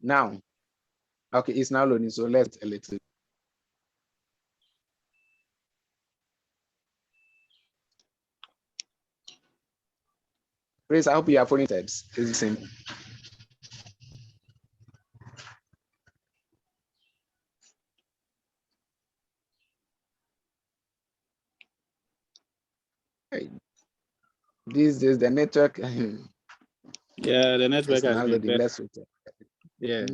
Now, okay, it's now loading, so let's a little. Grace, I hope you are following steps. It's the same. Hey, these days the network. Yeah, the network has been better. Less. Yes.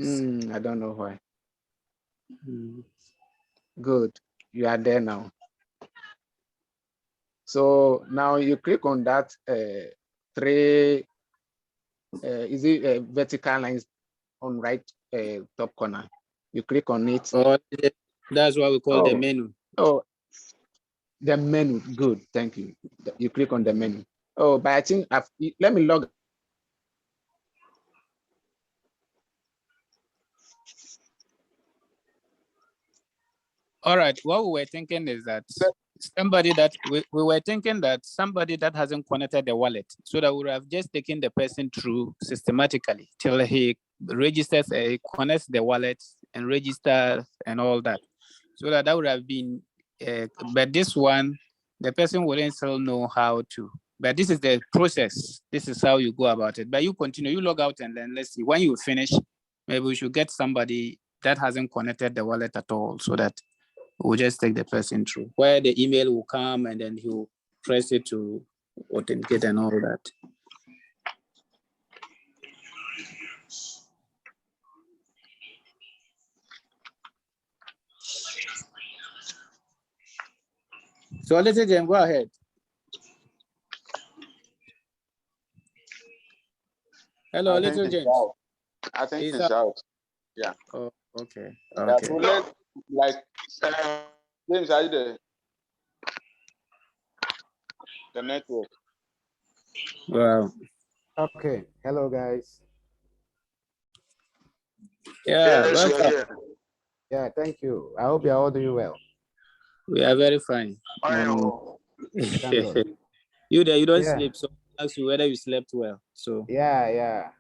I don't know why. Good, you are there now. So now you click on that three. Is it vertical lines on right top corner? You click on it. Oh, that's what we call the menu. Oh, the menu. Good, thank you. You click on the menu. Oh, but I think let me log. All right, what we were thinking is that somebody that we were thinking that somebody that hasn't connected the wallet, so that we would have just taken the person through systematically till he registers, connects the wallet and registers and all that. So that would have been, but this one, the person wouldn't still know how to. But this is the process. This is how you go about it. But you continue, you log out and then let's see. When you finish, maybe we should get somebody that hasn't connected the wallet at all, so that we'll just take the person through, where the email will come and then he'll press it to authenticate and all that. So let's say, go ahead. Hello, little James. I think he's out. Yeah. Oh, okay. Yeah, so like, James, are you there? The network. Wow. Okay. Hello, guys. Yeah. Yeah. Thank you. I hope you are all doing well. We are very fine. You there? You don't sleep, so I ask you whether you slept well. So yeah.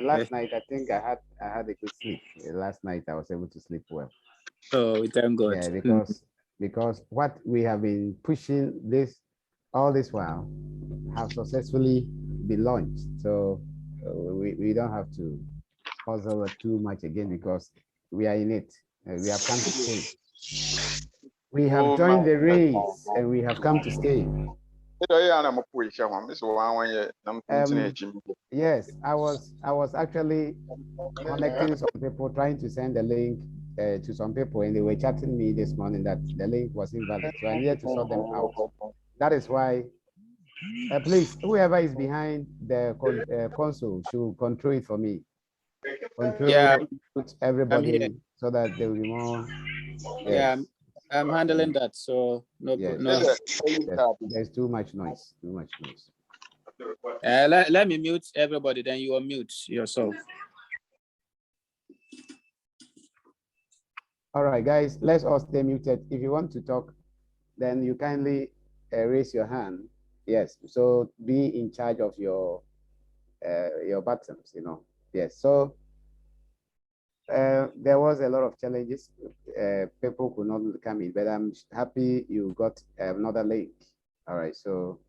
Last night, I think I had a good sleep. Last night, I was able to sleep well. Oh, we thank God. Yeah, because what we have been pushing all this while have successfully been launched. So we don't have to puzzle too much again because we are in it. We have come to stay. We have joined the race and we have come to stay. Yes, I was actually connecting some people, trying to send the link to some people, and they were chatting me this morning that the link was invalid. So I needed to sort them out. That is why, please, whoever is behind the console should control it for me. Put everybody so that there will be more. Yeah, I'm handling that. So no. There's too much noise. Let me mute everybody, then you unmute yourself. All right, guys, let's all stay muted. If you want to talk, then you kindly raise your hand. Yes, so be in charge of your buttons, Yes, so there was a lot of challenges. People could not come in, but I'm happy you got another link. All right, so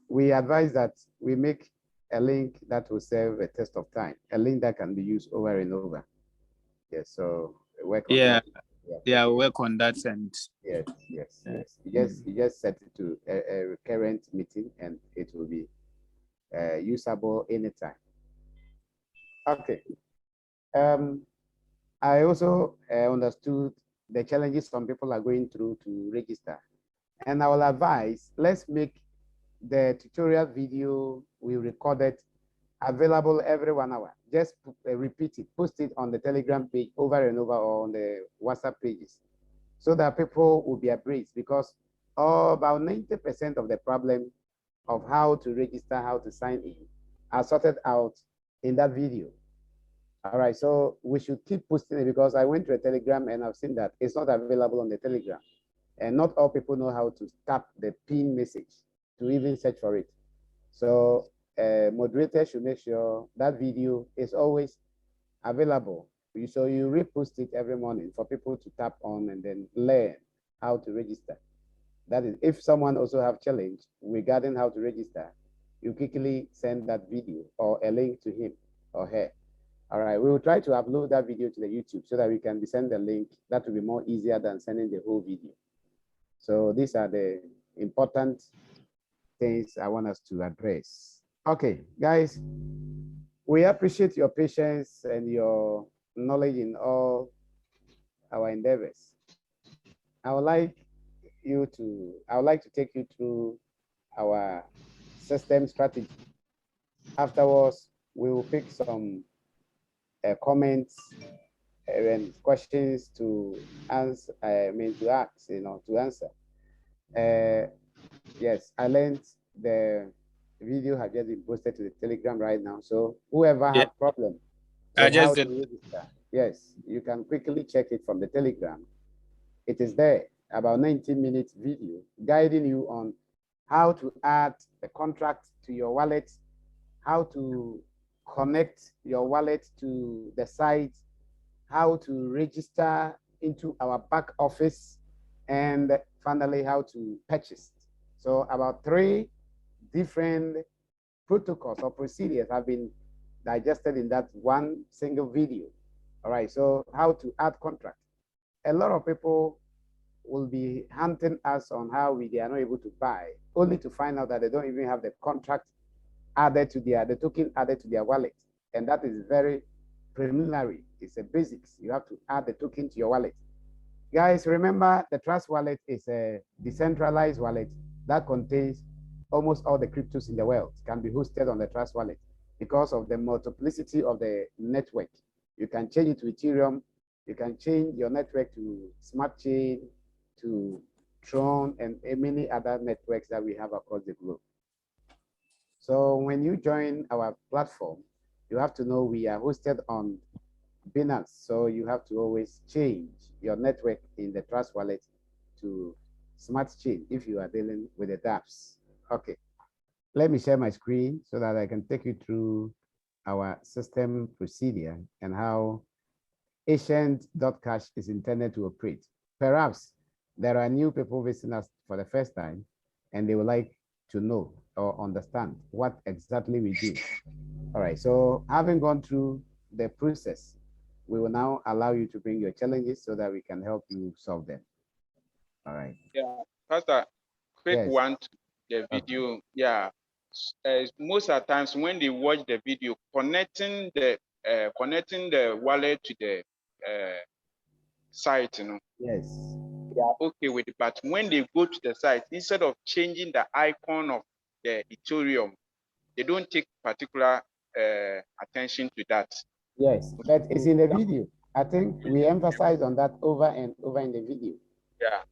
we advise that we make a link that will serve a test of time, a link that can be used over and over. Yes, so work on that. Yeah, work on that. And yes. You just set it to a recurrent meeting and it will be usable anytime. Okay. I also understood the challenges some people are going through to register. And I will advise, let's make the tutorial video we recorded available every 1 hour. Just repeat it, post it on the Telegram page over and over or on the WhatsApp pages so that people will be abreast, because about 90% of the problem of how to register, how to sign in are sorted out in that video. All right, so we should keep posting it because I went to a Telegram and I've seen that it's not available on the Telegram. And not all people know how to tap the pin message to even search for it. So moderator should make sure that video is always available. So you repost it every morning for people to tap on and then learn how to register. That is, if someone also have challenge regarding how to register, you quickly send that video or a link to him or her. All right, we will try to upload that video to the YouTube so that we can send the link. That will be more easier than sending the whole video. So these are the important things I want us to address. Okay, guys, we appreciate your patience and your knowledge in all our endeavors. I would like to take you through our system strategy. Afterwards, we will pick some comments and questions to answer. To ask, to answer. Yes, I learned the video has just been posted to the Telegram right now. So whoever Yeah. have problem, I just how to did. register, yes, you can quickly check it from the Telegram. It is there, about 90-minute video guiding you on how to add a contract to your wallet, how to connect your wallet to the site, how to register into our back office, and finally how to purchase. So about 3 different protocols or procedures have been digested in that one single video. All right, so how to add contract. A lot of people will be hunting us on how they are not able to buy, only to find out that they don't even have the contract added to the token added to their wallet. And that is very preliminary. It's a basics. You have to add the token to your wallet. Guys, remember the Trust Wallet is a decentralized wallet that contains almost all the cryptos in the world, can be hosted on the Trust Wallet because of the multiplicity of the network. You can change it to Ethereum. You can change your network to Smart Chain, to Tron, and many other networks that we have across the globe. So when you join our platform, you have to know we are hosted on Binance. So you have to always change your network in the Trust Wallet to Smart Chain if you are dealing with the dApps. Okay, let me share my screen so that I can take you through our system procedure and how Ancient.cash is intended to operate. Perhaps there are new people visiting us for the first time and they would like to know or understand what exactly we do. All right, so having gone through the process, we will now allow you to bring your challenges so that we can help you solve them. All right. Yeah, Pastor, quick Yes. one to the video. Okay. Yeah, most of the times when they watch the video, connecting the wallet to the site, Yes. they are okay with it. But when they go to the site, instead of changing the icon of the Ethereum, they don't take particular attention to that. Yes, but it's in the video. I think we emphasize on that over and over in the video. Yeah.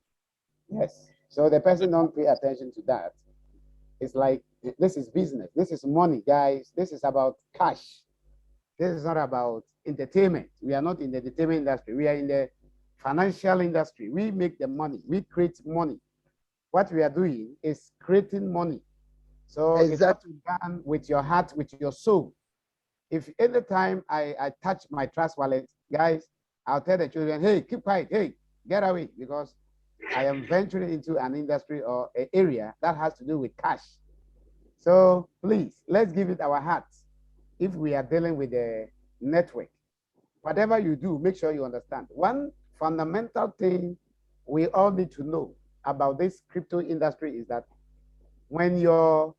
Yes. So the person don't pay attention to that. It's like, this is business. This is money, guys. This is about cash. This is not about entertainment. We are not in the entertainment industry. We are in the financial industry. We make the money. We create money. What we are doing is creating money. So exactly. It's got to be done with your heart, with your soul. If anytime I touch my Trust Wallet, guys, I'll tell the children, hey, keep quiet, hey, get away, because I am venturing into an industry or an area that has to do with cash. So please, let's give it our hearts. If we are dealing with the network, whatever you do, make sure you understand. One fundamental thing we all need to know about this crypto industry is that when your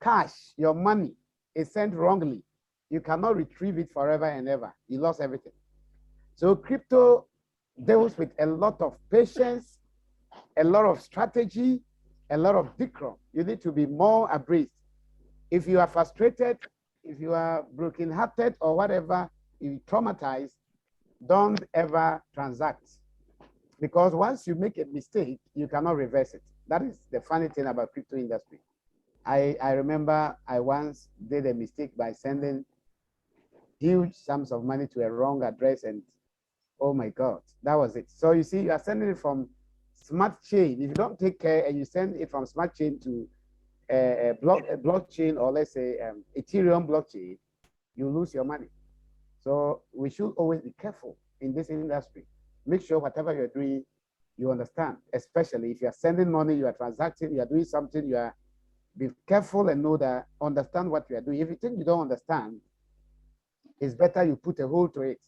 cash, your money is sent wrongly, you cannot retrieve it forever and ever. You lost everything. So crypto deals with a lot of patience, a lot of strategy, a lot of decorum. You need to be more abreast. If you are frustrated, if you are brokenhearted or whatever, you traumatized, don't ever transact. Because once you make a mistake, you cannot reverse it. That is the funny thing about crypto industry. I remember I once did a mistake by sending huge sums of money to a wrong address, and oh my God, that was it. So you see, you are sending it from Smart Chain. If you don't take care and you send it from Smart Chain to a blockchain, or let's say Ethereum blockchain, you lose your money. So we should always be careful in this industry. Make sure whatever you're doing, you understand, especially if you're sending money, you are transacting, you are doing something, you are, be careful and know that, understand what you are doing. If you think you don't understand, it's better you put a hold to it.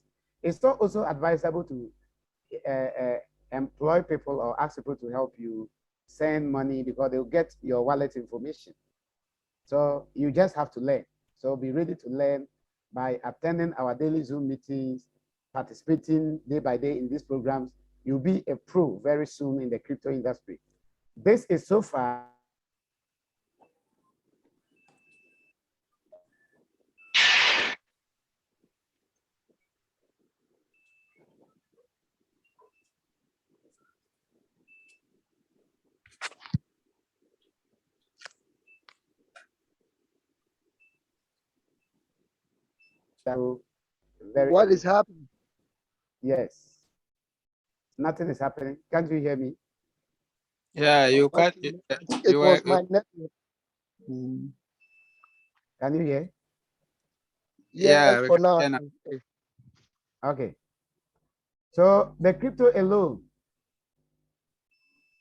It's not also advisable to employ people or ask people to help you send money, because they'll get your wallet information. So you just have to learn. So be ready to learn by attending our daily Zoom meetings, participating day by day in these programs. You'll be a pro very soon in the crypto industry. This is so far very. What is happening? Yes. Nothing is happening. Can't you hear me? Yeah, you can't. Okay, I think it You was were. my network. Mm, Can you hear? Yeah, Yes, we for can now. hear now. Okay. Okay. So the crypto alone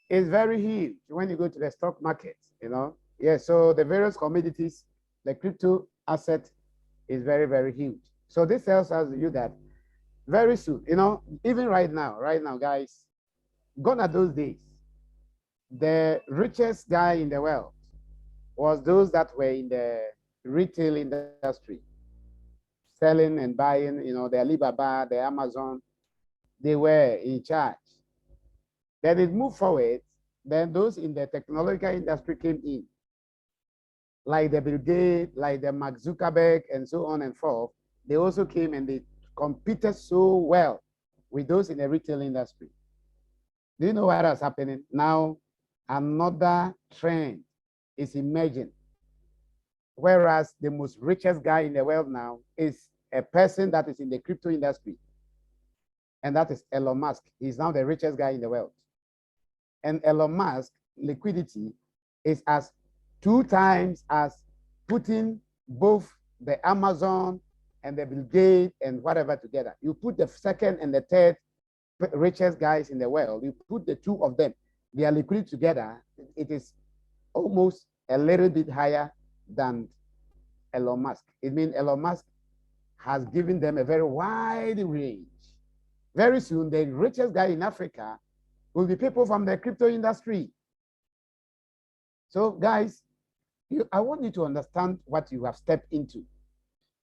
is very huge when you go to the stock market, you know. Yeah, so the various commodities, the crypto asset is very, very huge. So this tells us you that very soon, you know, even right now, guys, gone are those days. The richest guy in the world was those that were in the retail industry, selling and buying, you know, the Alibaba, the Amazon, they were in charge. Then it moved forward. Then those in the technological industry came in, like the Bill Gates, like the Mark Zuckerberg, and so on and forth. They also came and they competed so well with those in the retail industry. Do you know what is happening? Now, another trend is emerging. Whereas the most richest guy in the world now is a person that is in the crypto industry. And that is Elon Musk. He's now the richest guy in the world. And Elon Musk liquidity is as 2 times as putting both the Amazon and the Bill Gates and whatever together. You put the second and the third richest guys in the world, you put the 2 of them, their liquidity together, it is almost a little bit higher than Elon Musk. It means Elon Musk has given them a very wide range. Very soon, the richest guy in Africa will be people from the crypto industry. So guys, I want you to understand what you have stepped into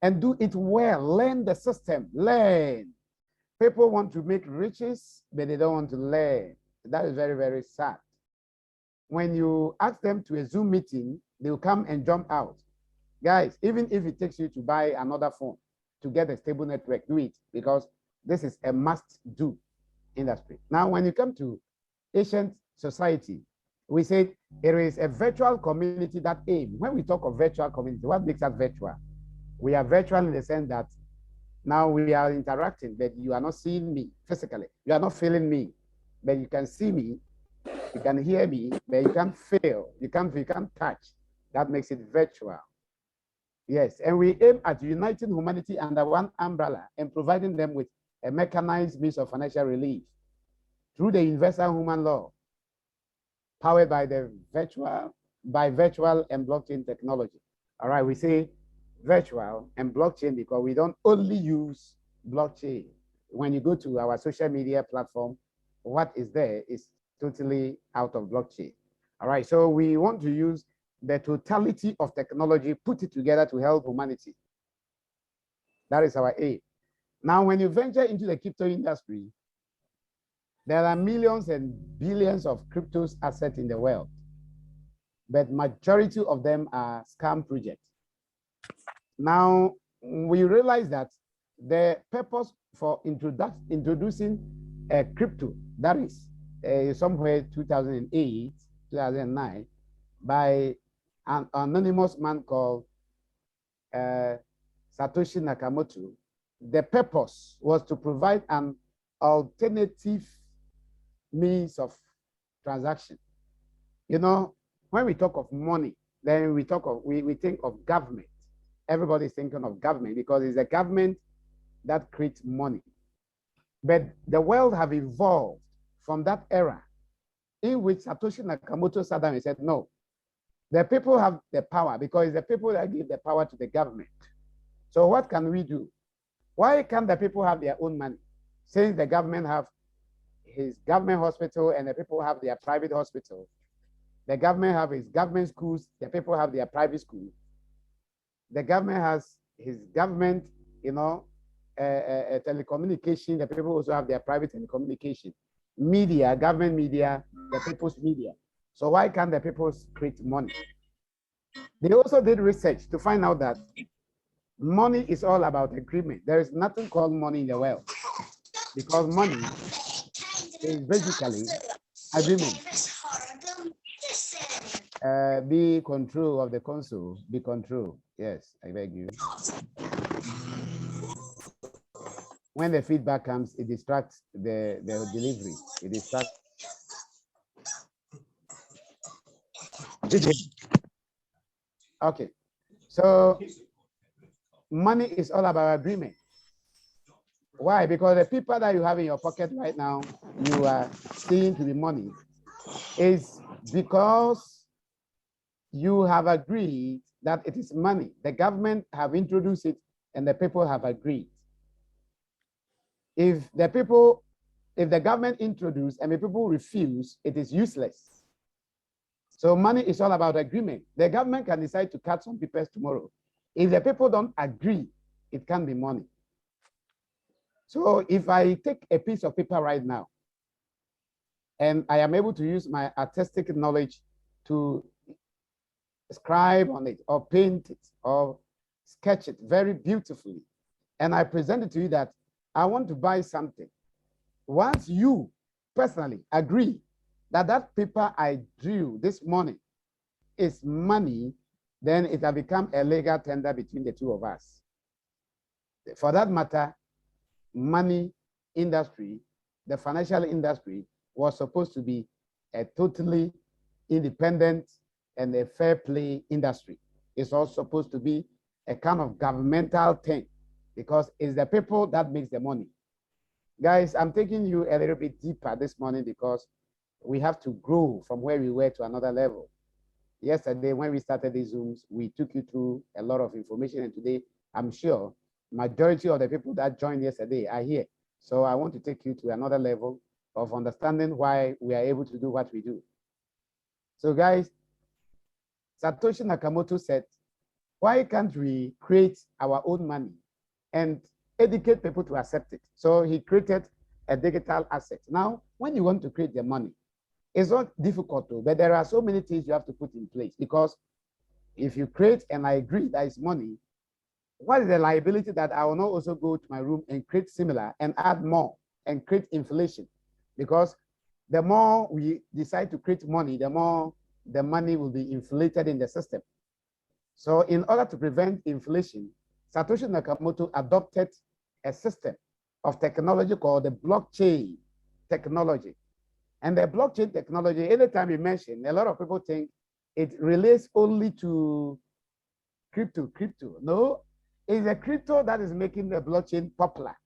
and do it well. Learn the system, learn. People want to make riches, but they don't want to learn. That is very, very sad. When you ask them to a Zoom meeting, they'll come and jump out. Guys, even if it takes you to buy another phone to get a stable network, do it, because this is a must-do industry. Now, when you come to ancient society, we say it is a virtual community that aim. When we talk of virtual community, what makes us virtual? We are virtual in the sense that now we are interacting, but you are not seeing me physically. You are not feeling me, but you can see me. You can hear me, but you can't feel. You can't touch. That makes it virtual. Yes, and we aim at uniting humanity under one umbrella and providing them with a mechanized means of financial relief through the universal human law, powered by the virtual and blockchain technology. All right, we say virtual and blockchain because we don't only use blockchain. When you go to our social media platform, what is there is totally out of blockchain. All right, so we want to use the totality of technology, put it together to help humanity. That is our aim. Now, when you venture into the crypto industry, there are millions and billions of crypto assets in the world, but majority of them are scam projects. Now, we realize that the purpose for introducing a crypto, that is somewhere 2008, 2009, by an anonymous man called Satoshi Nakamoto, the purpose was to provide an alternative means of transaction. You know, when we talk of money, then we think of government. Everybody's thinking of government because it's the government that creates money. But the world have evolved from that era in which Satoshi Nakamoto sat down and said, no, the people have the power because it's the people that give the power to the government. So what can we do? Why can't the people have their own money? Since the government have his government hospital and the people have their private hospital, the government have his government schools, the people have their private schools. The government has his government, telecommunication, the people also have their private telecommunication. Media, government media, the people's media. So why can't the people create money? They also did research to find out that money is all about agreement. There is nothing called money in the world because money is basically agreement. Be control of the console, be control. Yes, I beg you. When the feedback comes, it distracts the delivery. It distracts. Okay, so money is all about agreement. Why? Because the people that you have in your pocket right now, you are seeing to be money, is because you have agreed that it is money. The government have introduced it and the people have agreed. If the government introduce and the people refuse, it is useless. So money is all about agreement. The government can decide to cut some papers tomorrow. If the people don't agree, it can be money. So if I take a piece of paper right now, and I am able to use my artistic knowledge to scribe on it or paint it or sketch it very beautifully, and I present it to you that I want to buy something. Once you personally agree that that paper I drew this morning is money, then it has become a legal tender between the two of us. For that matter, money industry, the financial industry, was supposed to be a totally independent and a fair play industry. It's also supposed to be a kind of governmental thing because it's the people that makes the money. Guys, I'm taking you a little bit deeper this morning because we have to grow from where we were to another level. Yesterday, when we started these Zooms, we took you through a lot of information, and today, I'm sure majority of the people that joined yesterday are here. So I want to take you to another level of understanding why we are able to do what we do. So guys, Satoshi Nakamoto said, why can't we create our own money and educate people to accept it? So he created a digital asset. Now, when you want to create the money, it's not difficult though, but there are so many things you have to put in place because if you create and I agree that is money, what is the liability that I will not also go to my room and create similar and add more and create inflation? Because the more we decide to create money, the more the money will be inflated in the system. So in order to prevent inflation, Satoshi Nakamoto adopted a system of technology called the blockchain technology. And the blockchain technology, anytime you mention, a lot of people think it relates only to crypto. No, it's a crypto that is making the blockchain popular.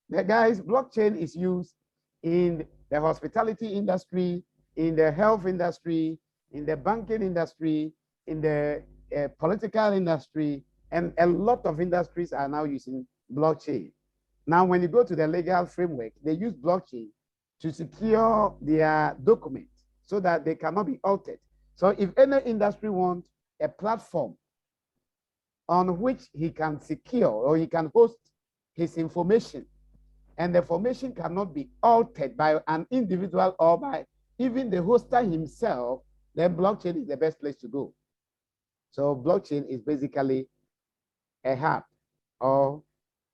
The guys, blockchain is used in the hospitality industry, in the health industry, in the banking industry, in the political industry, and a lot of industries are now using blockchain. Now, when you go to the legal framework, they use blockchain to secure their documents so that they cannot be altered. So if any industry wants a platform on which he can secure or he can host his information, and the information cannot be altered by an individual or by even the hoster himself, then blockchain is the best place to go. So blockchain is basically a hub or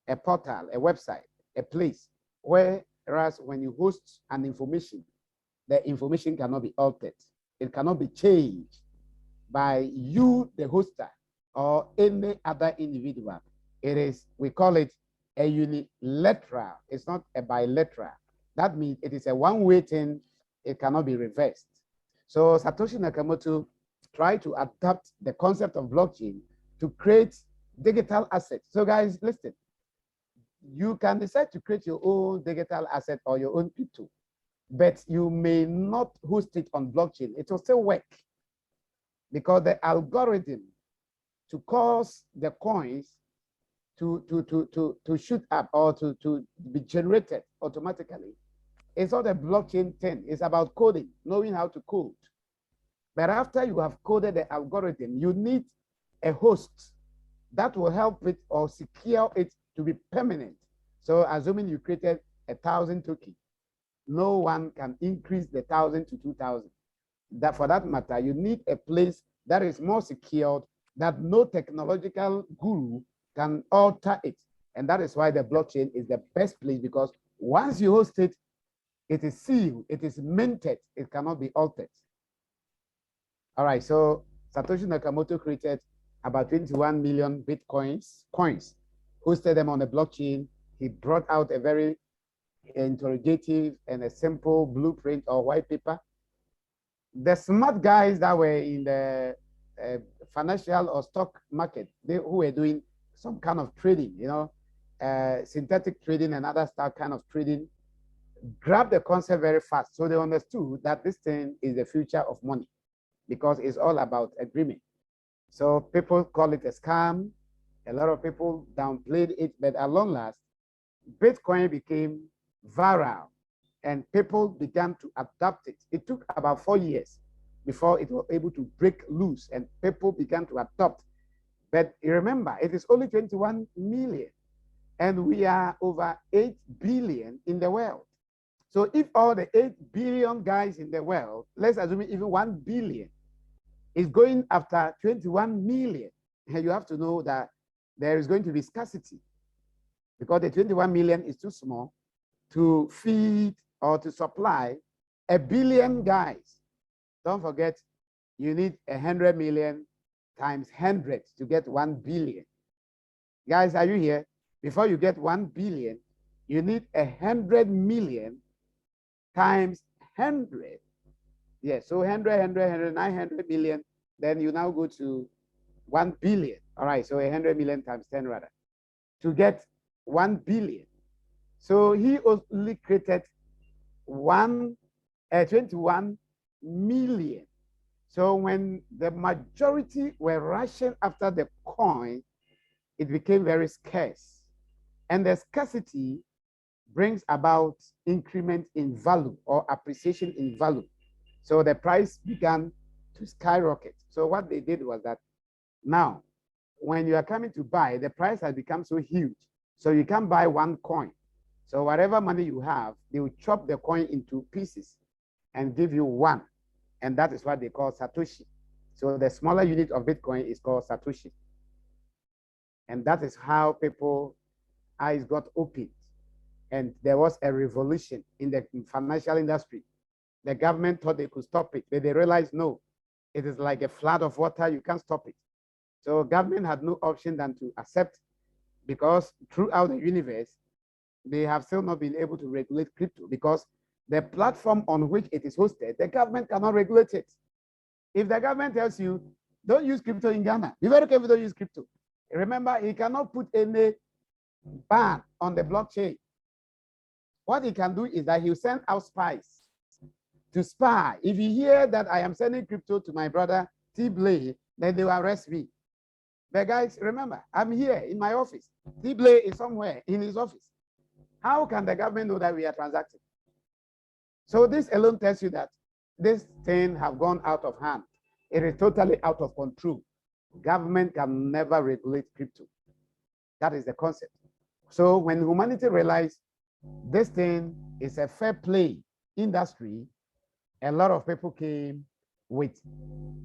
a portal, a website, a place whereas when you host an information, the information cannot be altered. It cannot be changed by you, the hoster, or any other individual. It is, we call it a unilateral. It's not a bilateral. That means it is a one-way thing. It cannot be reversed. So Satoshi Nakamoto try to adapt the concept of blockchain to create digital assets. So guys, listen, you can decide to create your own digital asset or your own crypto, but you may not host it on blockchain. It will still work because the algorithm to cause the coins to shoot up or to be generated automatically, it's not a blockchain thing. It's about coding, knowing how to code. But after you have coded the algorithm, you need a host that will help it or secure it to be permanent. So assuming you created 1,000 tokens, no one can increase the 1,000 to 2,000. That for that matter, you need a place that is more secured, that no technological guru can alter it. And that is why the blockchain is the best place, because once you host it, it is sealed, it is minted, it cannot be altered. All right, so Satoshi Nakamoto created about 21 million Bitcoins, hosted them on the blockchain. He brought out a very interrogative and a simple blueprint or white paper. The smart guys that were in the financial or stock market, who were doing some kind of trading, synthetic trading and other stuff kind of trading, grabbed the concept very fast. So they understood that this thing is the future of money because it's all about agreement. So people call it a scam. A lot of people downplayed it, but at long last, Bitcoin became viral and people began to adapt it. It took about 4 years before it was able to break loose and people began to adopt. But remember, it is only 21 million and we are over 8 billion in the world. So if all the 8 billion guys in the world, let's assume even 1 billion, is going after 21 million, and you have to know that there is going to be scarcity because the 21 million is too small to feed or to supply 1 billion guys. Don't forget, you need 100 million times 100 to get 1 billion. Guys, are you here? Before you get 1 billion, you need 100 million times 100. Yes, so 100, 900 million, then you now go to 1 billion. All right, so 100 million times 10 rather, to get 1 billion. So he only created 21 million. So when the majority were rushing after the coin, it became very scarce. And the scarcity brings about increment in value or appreciation in value. So the price began to skyrocket. So what they did was that now, when you are coming to buy, the price has become so huge. So you can't buy one coin. So whatever money you have, they will chop the coin into pieces and give you one. And that is what they call Satoshi. So the smaller unit of Bitcoin is called Satoshi. And that is how people's eyes got opened. And there was a revolution in the financial industry. The government thought they could stop it, but they realized, no, it is like a flood of water, you can't stop it. So government had no option than to accept, because throughout the universe, they have still not been able to regulate crypto because the platform on which it is hosted, the government cannot regulate it. If the government tells you, don't use crypto in Ghana, be very careful, don't use crypto. Remember, he cannot put any ban on the blockchain. What he can do is that he'll send out spies to spy. If you hear that I am sending crypto to my brother T-Blay, then they will arrest me. But guys, remember, I'm here in my office. T-Blay is somewhere in his office. How can the government know that we are transacting? So this alone tells you that this thing have gone out of hand. It is totally out of control. Government can never regulate crypto. That is the concept. So when humanity realized this thing is a fair play industry, a lot of people came with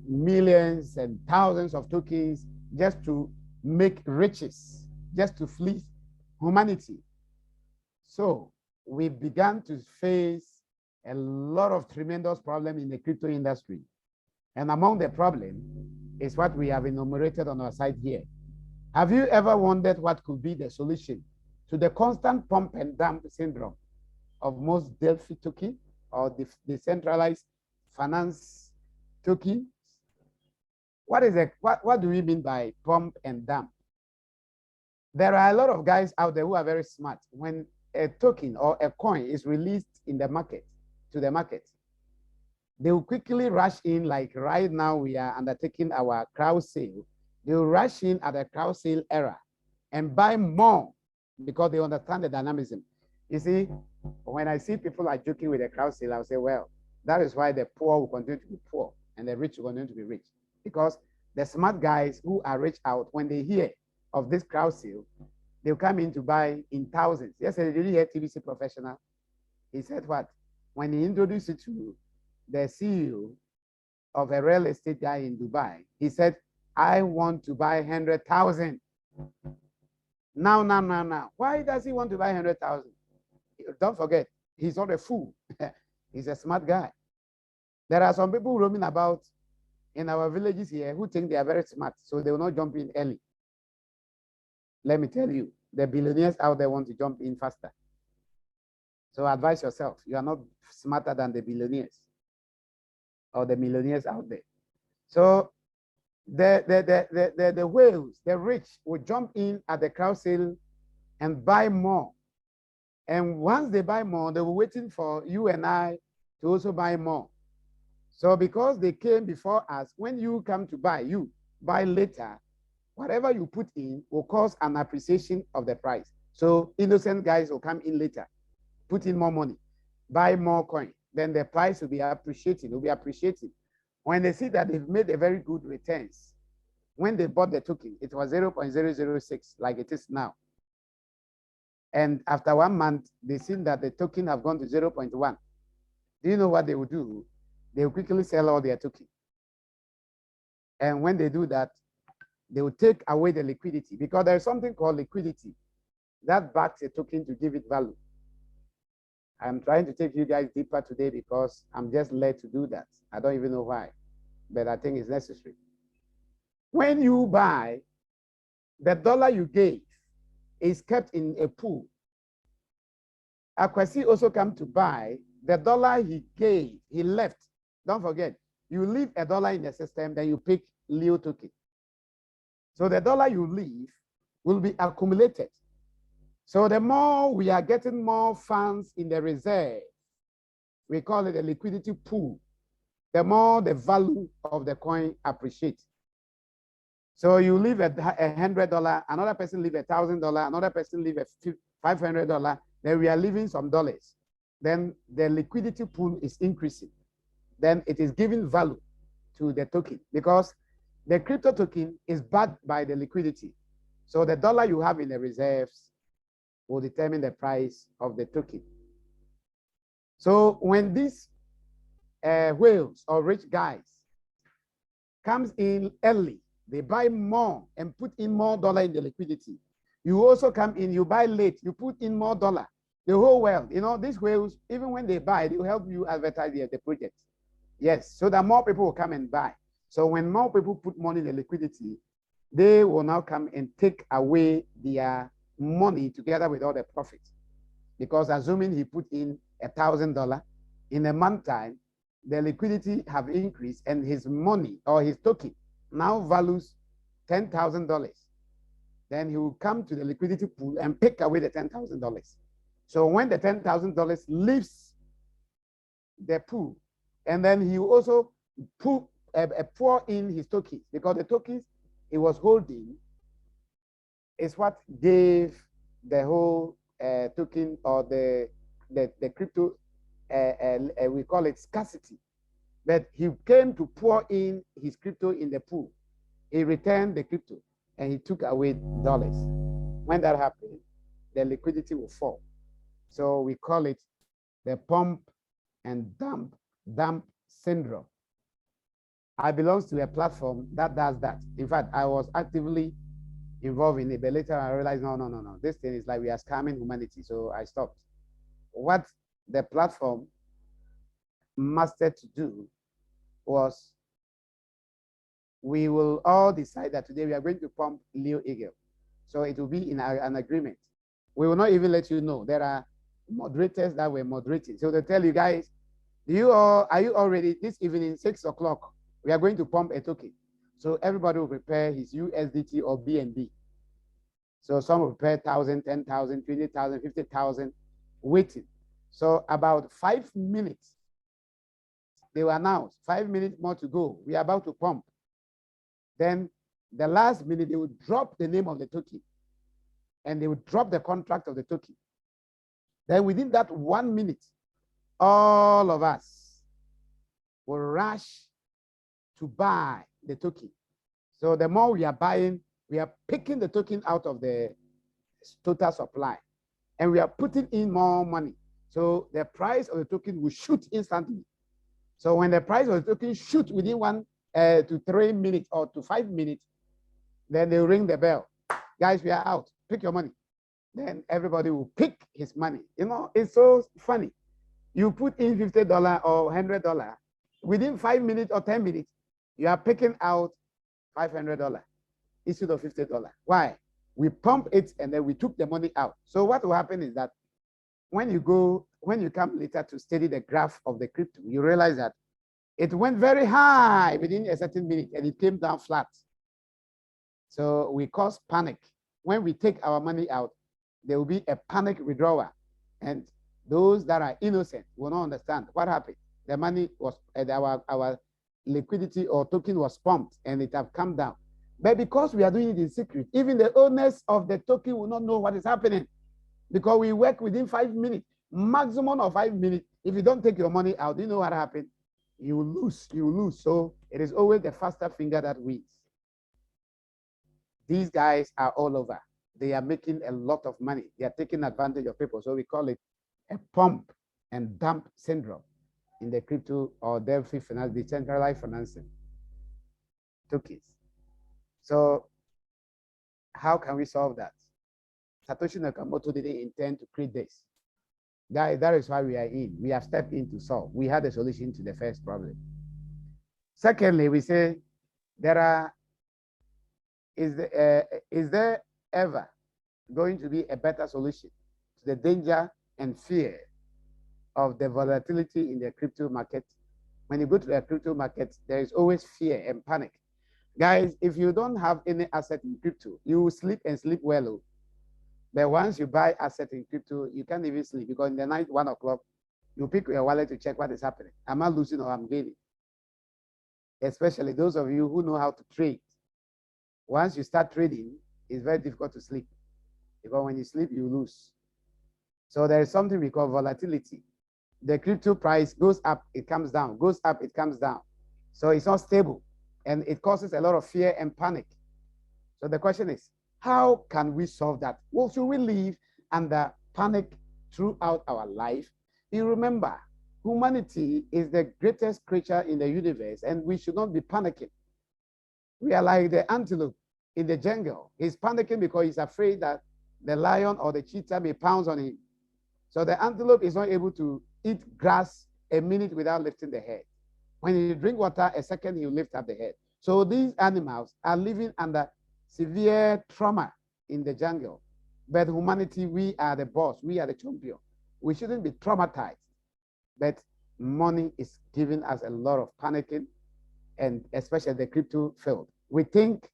millions and thousands of tokens just to make riches, just to fleece humanity. So we began to face a lot of tremendous problems in the crypto industry. And among the problem is what we have enumerated on our side here. Have you ever wondered what could be the solution to the constant pump and dump syndrome of most Delphi token or the decentralized finance token? What do we mean by pump and dump? There are a lot of guys out there who are very smart. When a token or a coin is released in the market, to the market, they will quickly rush in, like right now we are undertaking our crowd sale. They will rush in at the crowd sale era and buy more because they understand the dynamism. You see, when I see people are joking with the crowd sale, I'll say, well, that is why the poor will continue to be poor and the rich will continue to be rich. Because the smart guys who are rich out, when they hear of this crowd sale, they'll come in to buy in thousands. Yesterday, did you hear TVC Professional? He said what? When he introduced it to the CEO of a real estate guy in Dubai, he said, I want to buy 100,000. Now. Why does he want to buy 100,000? Don't forget, he's not a fool. He's a smart guy. There are some people roaming about in our villages here who think they are very smart, so they will not jump in early. Let me tell you, the billionaires out there want to jump in faster. So advise yourself. You are not smarter than the billionaires or the millionaires out there. So the whales, the rich, will jump in at the crowd sale and buy more. And once they buy more, they were waiting for you and I to also buy more. So because they came before us, when you come to buy, you buy later, whatever you put in will cause an appreciation of the price. So innocent guys will come in later, put in more money, buy more coin. Then the price will be appreciating, When they see that they've made a very good returns, when they bought the token, it was 0.006 like it is now. And after 1 month, they seen that the token have gone to 0.1. Do you know what they will do? They will quickly sell all their token. And when they do that, they will take away the liquidity because there's something called liquidity that backs a token to give it value. I'm trying to take you guys deeper today because I'm just led to do that. I don't even know why, but I think it's necessary. When you buy, the dollar you gave is kept in a pool. Akwasi also come to buy, the dollar he gave, he left. Don't forget, you leave a dollar in the system, then you pick Leo token. So the dollar you leave will be accumulated. So the more we are getting more funds in the reserve, we call it a liquidity pool, the more the value of the coin appreciates. So you leave $100, another person leave $1,000, another person leave $500, then we are leaving some dollars. Then the liquidity pool is increasing. Then it is giving value to the token because the crypto token is backed by the liquidity. So the dollar you have in the reserves will determine the price of the token. So when these whales or rich guys comes in early, they buy more and put in more dollar in the liquidity. You also come in, you buy late, you put in more dollar. The whole world, these whales, even when they buy, they will help you advertise the project. Yes, so that more people will come and buy. So when more people put money in the liquidity, they will now come and take away their money together with all the profits. Because assuming he put in $1,000, in a month time, the liquidity have increased and his money or his token now values $10,000. Then he will come to the liquidity pool and pick away the $10,000. So when the $10,000 leaves the pool, and then he will also pour in his tokens because the tokens he was holding is what gave the whole token or the crypto, we call it scarcity. But he came to pour in his crypto in the pool. He returned the crypto and he took away dollars. When that happened, the liquidity will fall. So we call it the pump and dump syndrome. I belong to a platform that does that. In fact, I was actively involved in it, but later I realized, no. This thing is like we are scamming humanity, so I stopped. What the platform mastered to do was we will all decide that today we are going to pump Leo Eagle. So it will be in an agreement. We will not even let you know. There are moderators that were moderating. So they tell you guys, are you all ready this evening, 6 o'clock? We are going to pump a token. So everybody will prepare his USDT or BNB. So some will prepare 1,000, 10,000, 20,000, 50,000, waiting. So about 5 minutes, they were announced, 5 minutes more to go. We are about to pump. Then the last minute, they would drop the name of the token and they would drop the contract of the token. Then within that 1 minute, all of us will rush to buy the token. So the more we are buying, we are picking the token out of the total supply and we are putting in more money. So the price of the token will shoot instantly. So when the price of the token shoots within 1 to 3 minutes or to 5 minutes, then they ring the bell. Guys, we are out. Pick your money. Then everybody will pick his money. You know, it's so funny. You put in $50 or $100. Within 5 minutes or 10 minutes, you are picking out $500 instead of $50. Why? We pump it and then we took the money out. So what will happen is that when you come later to study the graph of the crypto, you realize that it went very high within a certain minute and it came down flat. So we cause panic. When we take our money out, there will be a panic withdrawal. And those that are innocent will not understand what happened. The money was, our liquidity or token was pumped and it have come down. But because we are doing it in secret, even the owners of the token will not know what is happening because we work within 5 minutes, maximum of 5 minutes. If you don't take your money out, you know what happened? You will lose, you will lose. So it is always the faster finger that wins. These guys are all over. They are making a lot of money. They are taking advantage of people. So we call it a pump and dump syndrome in the crypto or Delphi finance, decentralized financing tokens. So how can we solve that? Satoshi Nakamoto didn't intend to create this. That is why we are in. We have stepped in to solve. We had a solution to the first problem. Secondly, we say is there ever going to be a better solution to the danger and fear of the volatility in the crypto market? When you go to the crypto market, there is always fear and panic. Guys, if you don't have any asset in crypto, you will sleep and sleep well. But once you buy asset in crypto, you can't even sleep because in the night, 1 o'clock, you pick your wallet to check what is happening. Am I losing or I'm gaining? Especially those of you who know how to trade. Once you start trading, it's very difficult to sleep because when you sleep, you lose. So there is something we call volatility. The crypto price goes up, it comes down, goes up, it comes down. So it's not stable and it causes a lot of fear and panic. So the question is, how can we solve that? Well, should we live under panic throughout our life? You remember, humanity is the greatest creature in the universe and we should not be panicking. We are like the antelope in the jungle. He's panicking because he's afraid that the lion or the cheetah may pounce on him. So the antelope is not able to eat grass a minute without lifting the head. When you drink water, a second, you lift up the head. So these animals are living under severe trauma in the jungle. But humanity, we are the boss. We are the champion. We shouldn't be traumatized. But money is giving us a lot of panicking, and especially the crypto field. We think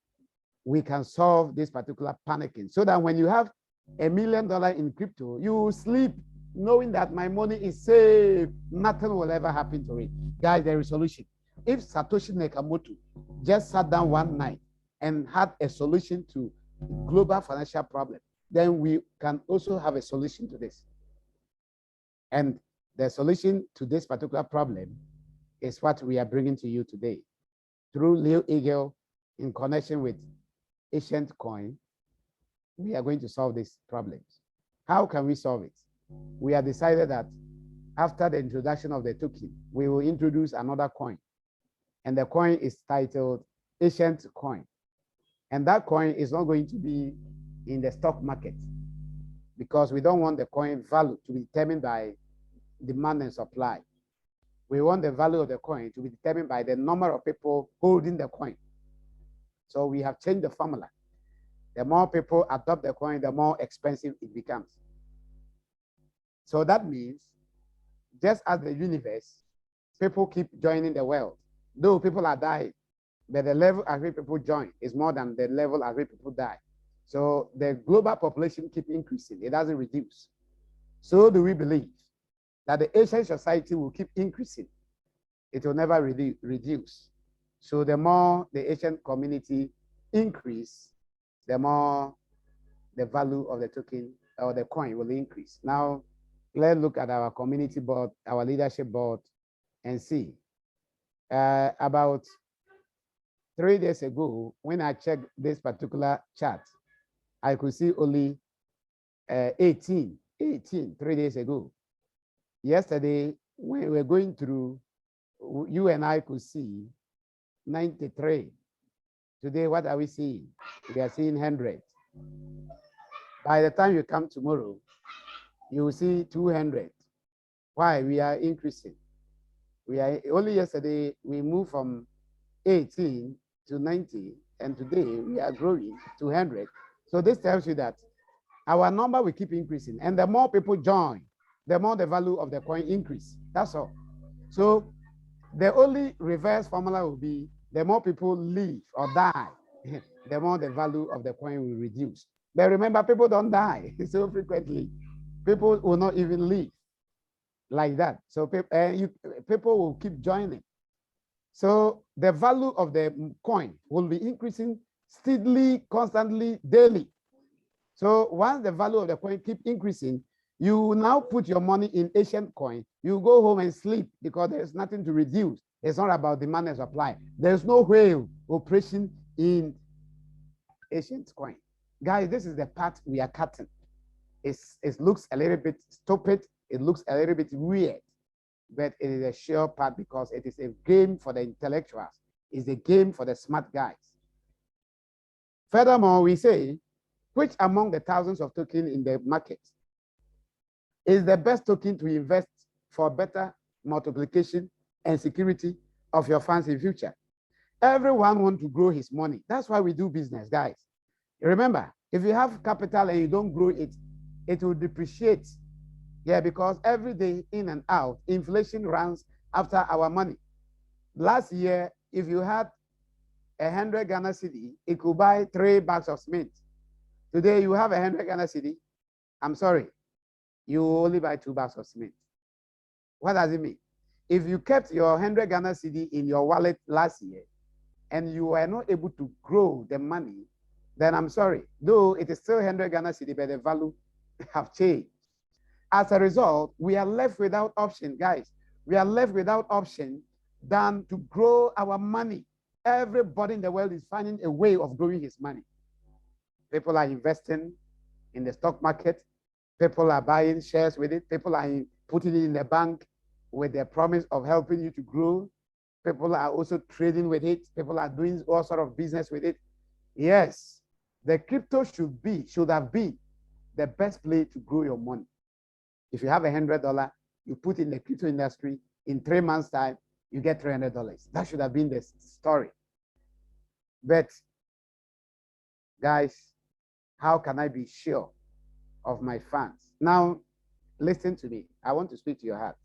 we can solve this particular panicking so that when you have $1 million in crypto, you sleep knowing that my money is safe. Nothing will ever happen to it. Guys, there is a solution. If Satoshi Nakamoto just sat down one night and had a solution to global financial problem, then we can also have a solution to this. And the solution to this particular problem is what we are bringing to you today. Through Leo Eagle, in connection with Ancient Coin, we are going to solve these problems. How can we solve it? We have decided that after the introduction of the token, we will introduce another coin. And the coin is titled Ancient Coin. And that coin is not going to be in the stock market because we don't want the coin value to be determined by demand and supply. We want the value of the coin to be determined by the number of people holding the coin. So we have changed the formula. The more people adopt the coin, the more expensive it becomes. So that means, just as the universe, people keep joining the world. Though people are dying, but the level at which people join is more than the level at which people die. So the global population keep increasing. It doesn't reduce. So do we believe that the Asian society will keep increasing? It will never reduce. So the more the Asian community increase, the more the value of the token or the coin will increase. Now, let's look at our community board, our leadership board, and see. About 3 days ago, when I checked this particular chart, I could see only 18, 3 days ago. Yesterday, when we were going through, you and I could see 93. Today, what are we seeing? We are seeing 100. By the time you come tomorrow, you will see 200. Why? We are increasing. We are only yesterday, we moved from 18 to 90, and today we are growing to 100. So this tells you that our number will keep increasing, and the more people join, the more the value of the coin increase. That's all. So the only reverse formula will be the more people live or die, the more the value of the coin will reduce. But remember, people don't die so frequently. People will not even live like that. So people will keep joining. So the value of the coin will be increasing steadily, constantly, daily. So once the value of the coin keep increasing, you now put your money in Asian coin. You go home and sleep because there's nothing to reduce. It's not about demand and supply. There's no whale operation in Asian coin. Guys, this is the part we are cutting. It looks a little bit stupid. It looks a little bit weird, but it is a sure part because it is a game for the intellectuals. It's a game for the smart guys. Furthermore, we say, which among the thousands of tokens in the market is the best token to invest for better multiplication and security of your funds in future? Everyone wants to grow his money. That's why we do business, guys. Remember, if you have capital and you don't grow it, it will depreciate. Yeah, because every day in and out, inflation runs after our money. Last year, if you had 100 Ghana cedi, it could buy 3 bags of cement. Today, you have 100 Ghana cedi. I'm sorry, you only buy 2 bags of cement. What does it mean? If you kept your 100 Ghana cedi in your wallet last year and you were not able to grow the money, then I'm sorry, though it is still 100 Ghana cedi, but the value have changed. As a result, we are left without option, guys. We are left without option than to grow our money. Everybody in the world is finding a way of growing his money. People are investing in the stock market. People are buying shares with it. People are putting it in the bank with the promise of helping you to grow. People are also trading with it. People are doing all sort of business with it. Yes, the crypto should have been the best place to grow your money. If you have $100, you put in the crypto industry, in 3 months' time, you get $300. That should have been the story. But, guys, how can I be sure of my funds? Now, listen to me. I want to speak to your heart.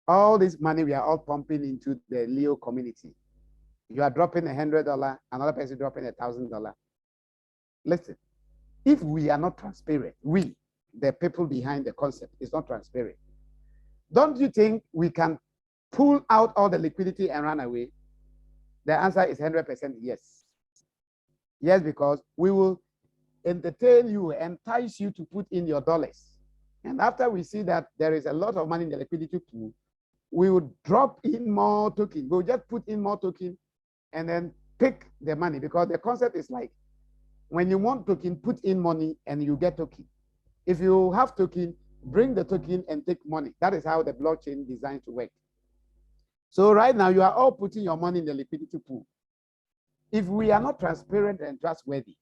All this money we are all pumping into the Leo community. You are dropping $100, another person dropping $1,000. Listen, if we are not transparent, we, the people behind the concept, is not transparent, don't you think we can pull out all the liquidity and run away? The answer is 100% yes. Yes, because we will entertain you, entice you to put in your dollars. And after we see that there is a lot of money in the liquidity pool, we would drop in more token. We'll just put in more token and then pick the money, because the concept is like, when you want token, put in money and you get token. If you have token, bring the token and take money. That is how the blockchain designed to work. So right now, you are all putting your money in the liquidity pool. If we are not transparent and trustworthy,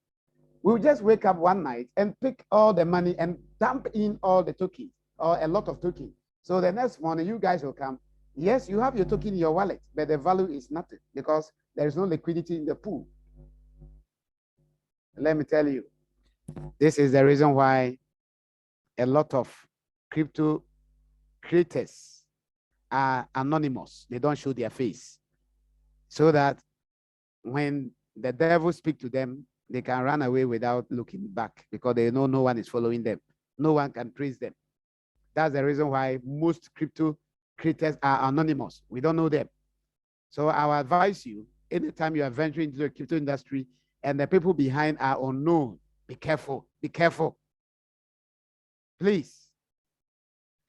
we'll just wake up one night and pick all the money and dump in all the tokens, or a lot of tokens. So the next morning, you guys will come. Yes, you have your token in your wallet, but the value is nothing because there is no liquidity in the pool. Let me tell you, this is the reason why a lot of crypto creators are anonymous. They don't show their face so that when the devil speak to them, they can run away without looking back because they know no one is following them. No one can trace them. That's the reason why most crypto creators are anonymous. We don't know them. So I will advise you, anytime you are venturing into the crypto industry and the people behind are unknown, be careful, be careful. Please.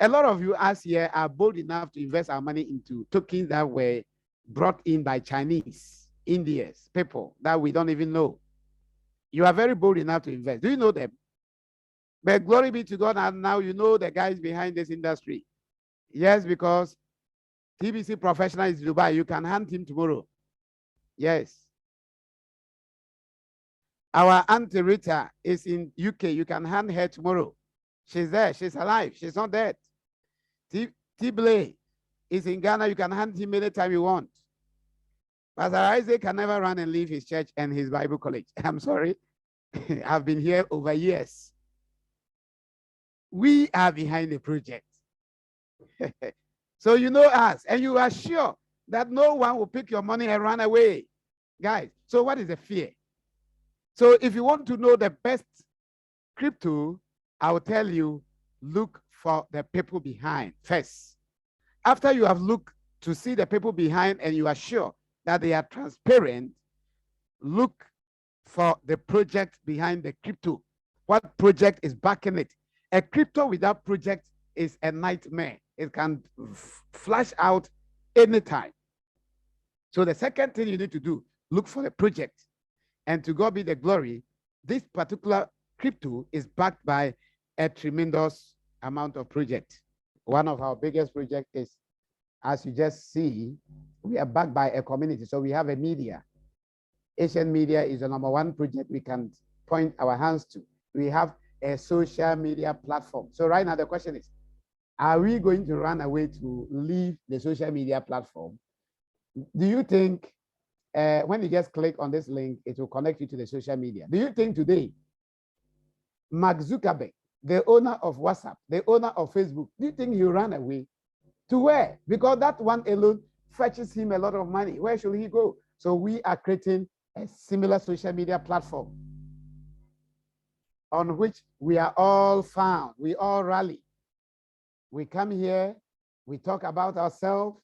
A lot of you us here are bold enough to invest our money into tokens that were brought in by Chinese, Indians, people that we don't even know. You are very bold enough to invest. Do you know them? But glory be to God, and now you know the guys behind this industry. Yes, because TBC Professional is Dubai. You can hunt him tomorrow. Yes. Our Auntie Rita is in UK. You can hunt her tomorrow. She's there. She's alive. She's not dead. T-Blay is in Ghana. You can hunt him anytime you want. Pastor Isaac can never run and leave his church and his Bible college. I'm sorry. I've been here over years. We are behind the project. So you know us, and you are sure that no one will pick your money and run away. Guys, so what is the fear? So if you want to know the best crypto, I will tell you, look for the people behind first. After you have looked to see the people behind and you are sure that they are transparent, look for the project behind the crypto. What project is backing it? A crypto without project is a nightmare. It can flash out anytime. So the second thing you need to do, look for the project. And to God be the glory, this particular crypto is backed by a tremendous amount of project. One of our biggest projects is, as you just see, we are backed by a community. So we have a media. Asian Media is the #1 project we can point our hands to. We have a social media platform. So right now the question is, are we going to run away to leave the social media platform? Do you think when you just click on this link, it will connect you to the social media? Do you think today, Mark Zuckerberg, the owner of WhatsApp, the owner of Facebook, do you think he'll run away? To where? Because that one alone fetches him a lot of money. Where should he go? So we are creating a similar social media platform on which we are all found. We all rally. We come here, we talk about ourselves,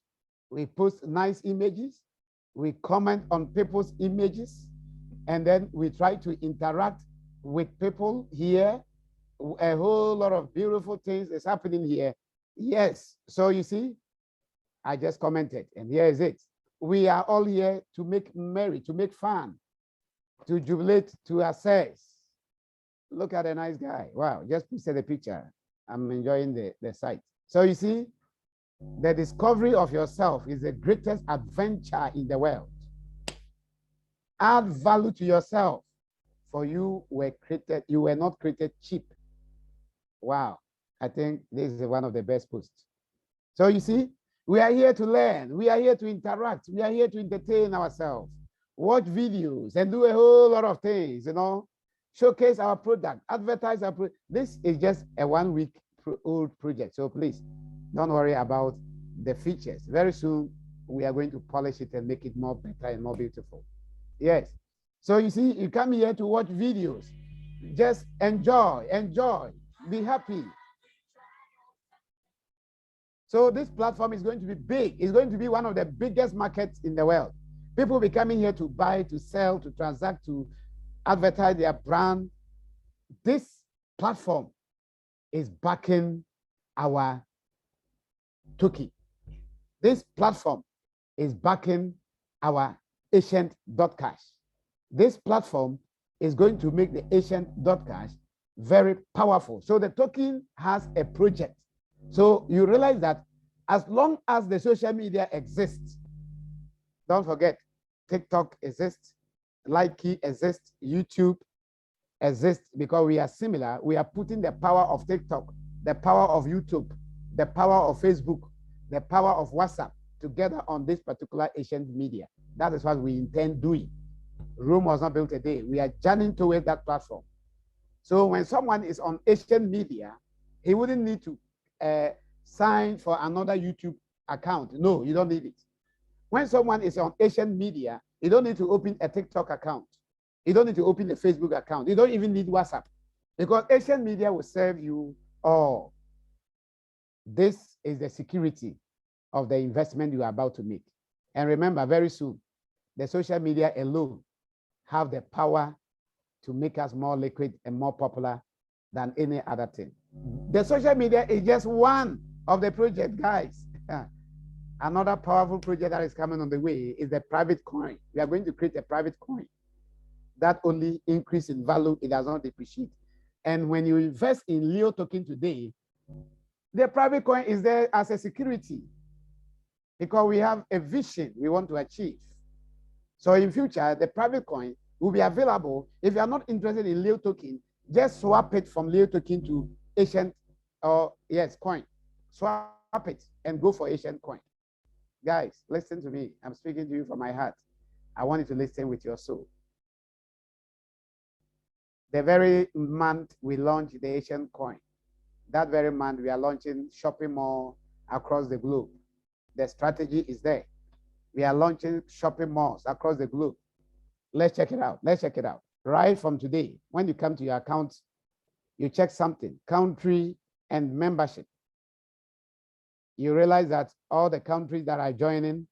we post nice images, we comment on people's images, and then we try to interact with people here. A whole lot of beautiful things is happening here. Yes, so you see, I just commented, and here is it. We are all here to make merry, to make fun, to jubilate, to assess. Look at a nice guy. Wow, just put the picture. I'm enjoying the sight. So you see, the discovery of yourself is the greatest adventure in the world. Add value to yourself, for you were not created cheap. Wow, I think this is one of the best posts. So you see, we are here to learn, we are here to interact, we are here to entertain ourselves, watch videos and do a whole lot of things, you know, showcase our product, advertise our product. This is just a 1 week old project. So please don't worry about the features. Very soon we are going to polish it and make it more better and more beautiful. Yes. So you see, you come here to watch videos. Just enjoy, be happy. So this platform is going to be big. It's going to be one of the biggest markets in the world. People will be coming here to buy, to sell, to transact, to advertise their brand. This platform is backing our token. This platform is backing our Ancient.cash. This platform is going to make the Ancient.cash very powerful. So the token has a project. So you realize that as long as the social media exists, don't forget, TikTok exists, Likey exists, YouTube exists, because we are similar. We are putting the power of TikTok, the power of YouTube, the power of Facebook, the power of WhatsApp together on this particular Ancient Media. That is what we intend doing. Rome was not built a day. We are journeying towards that platform. So when someone is on Ancient Media, he wouldn't need to sign for another YouTube account. No, you don't need it. When someone is on Ancient Media, You don't need to open a TikTok account. You don't need to open a Facebook account. You don't even need WhatsApp, because Asian media will serve you all. This is the security of the investment you are about to make. And remember, very soon, the social media alone have the power to make us more liquid and more popular than any other thing. The social media is just one of the projects, guys. Another powerful project that is coming on the way is the private coin. We are going to create a private coin that only increase in value, it does not depreciate. And when you invest in Leo token today, the private coin is there as a security, because we have a vision we want to achieve. So in future, the private coin will be available. If you are not interested in Leo token, just swap it from Leo token to Asian, or yes, coin. Swap it and go for Asian coin. Guys, listen to me. I'm speaking to you from my heart. I want you to listen with your soul. The very month we launched the Asian coin, that very month we are launching shopping mall across the globe. The strategy is there. We are launching shopping malls across the globe. Let's check it out. Let's check it out. Right from today, when you come to your account, you check something, country and membership. You realize that all the countries that are joining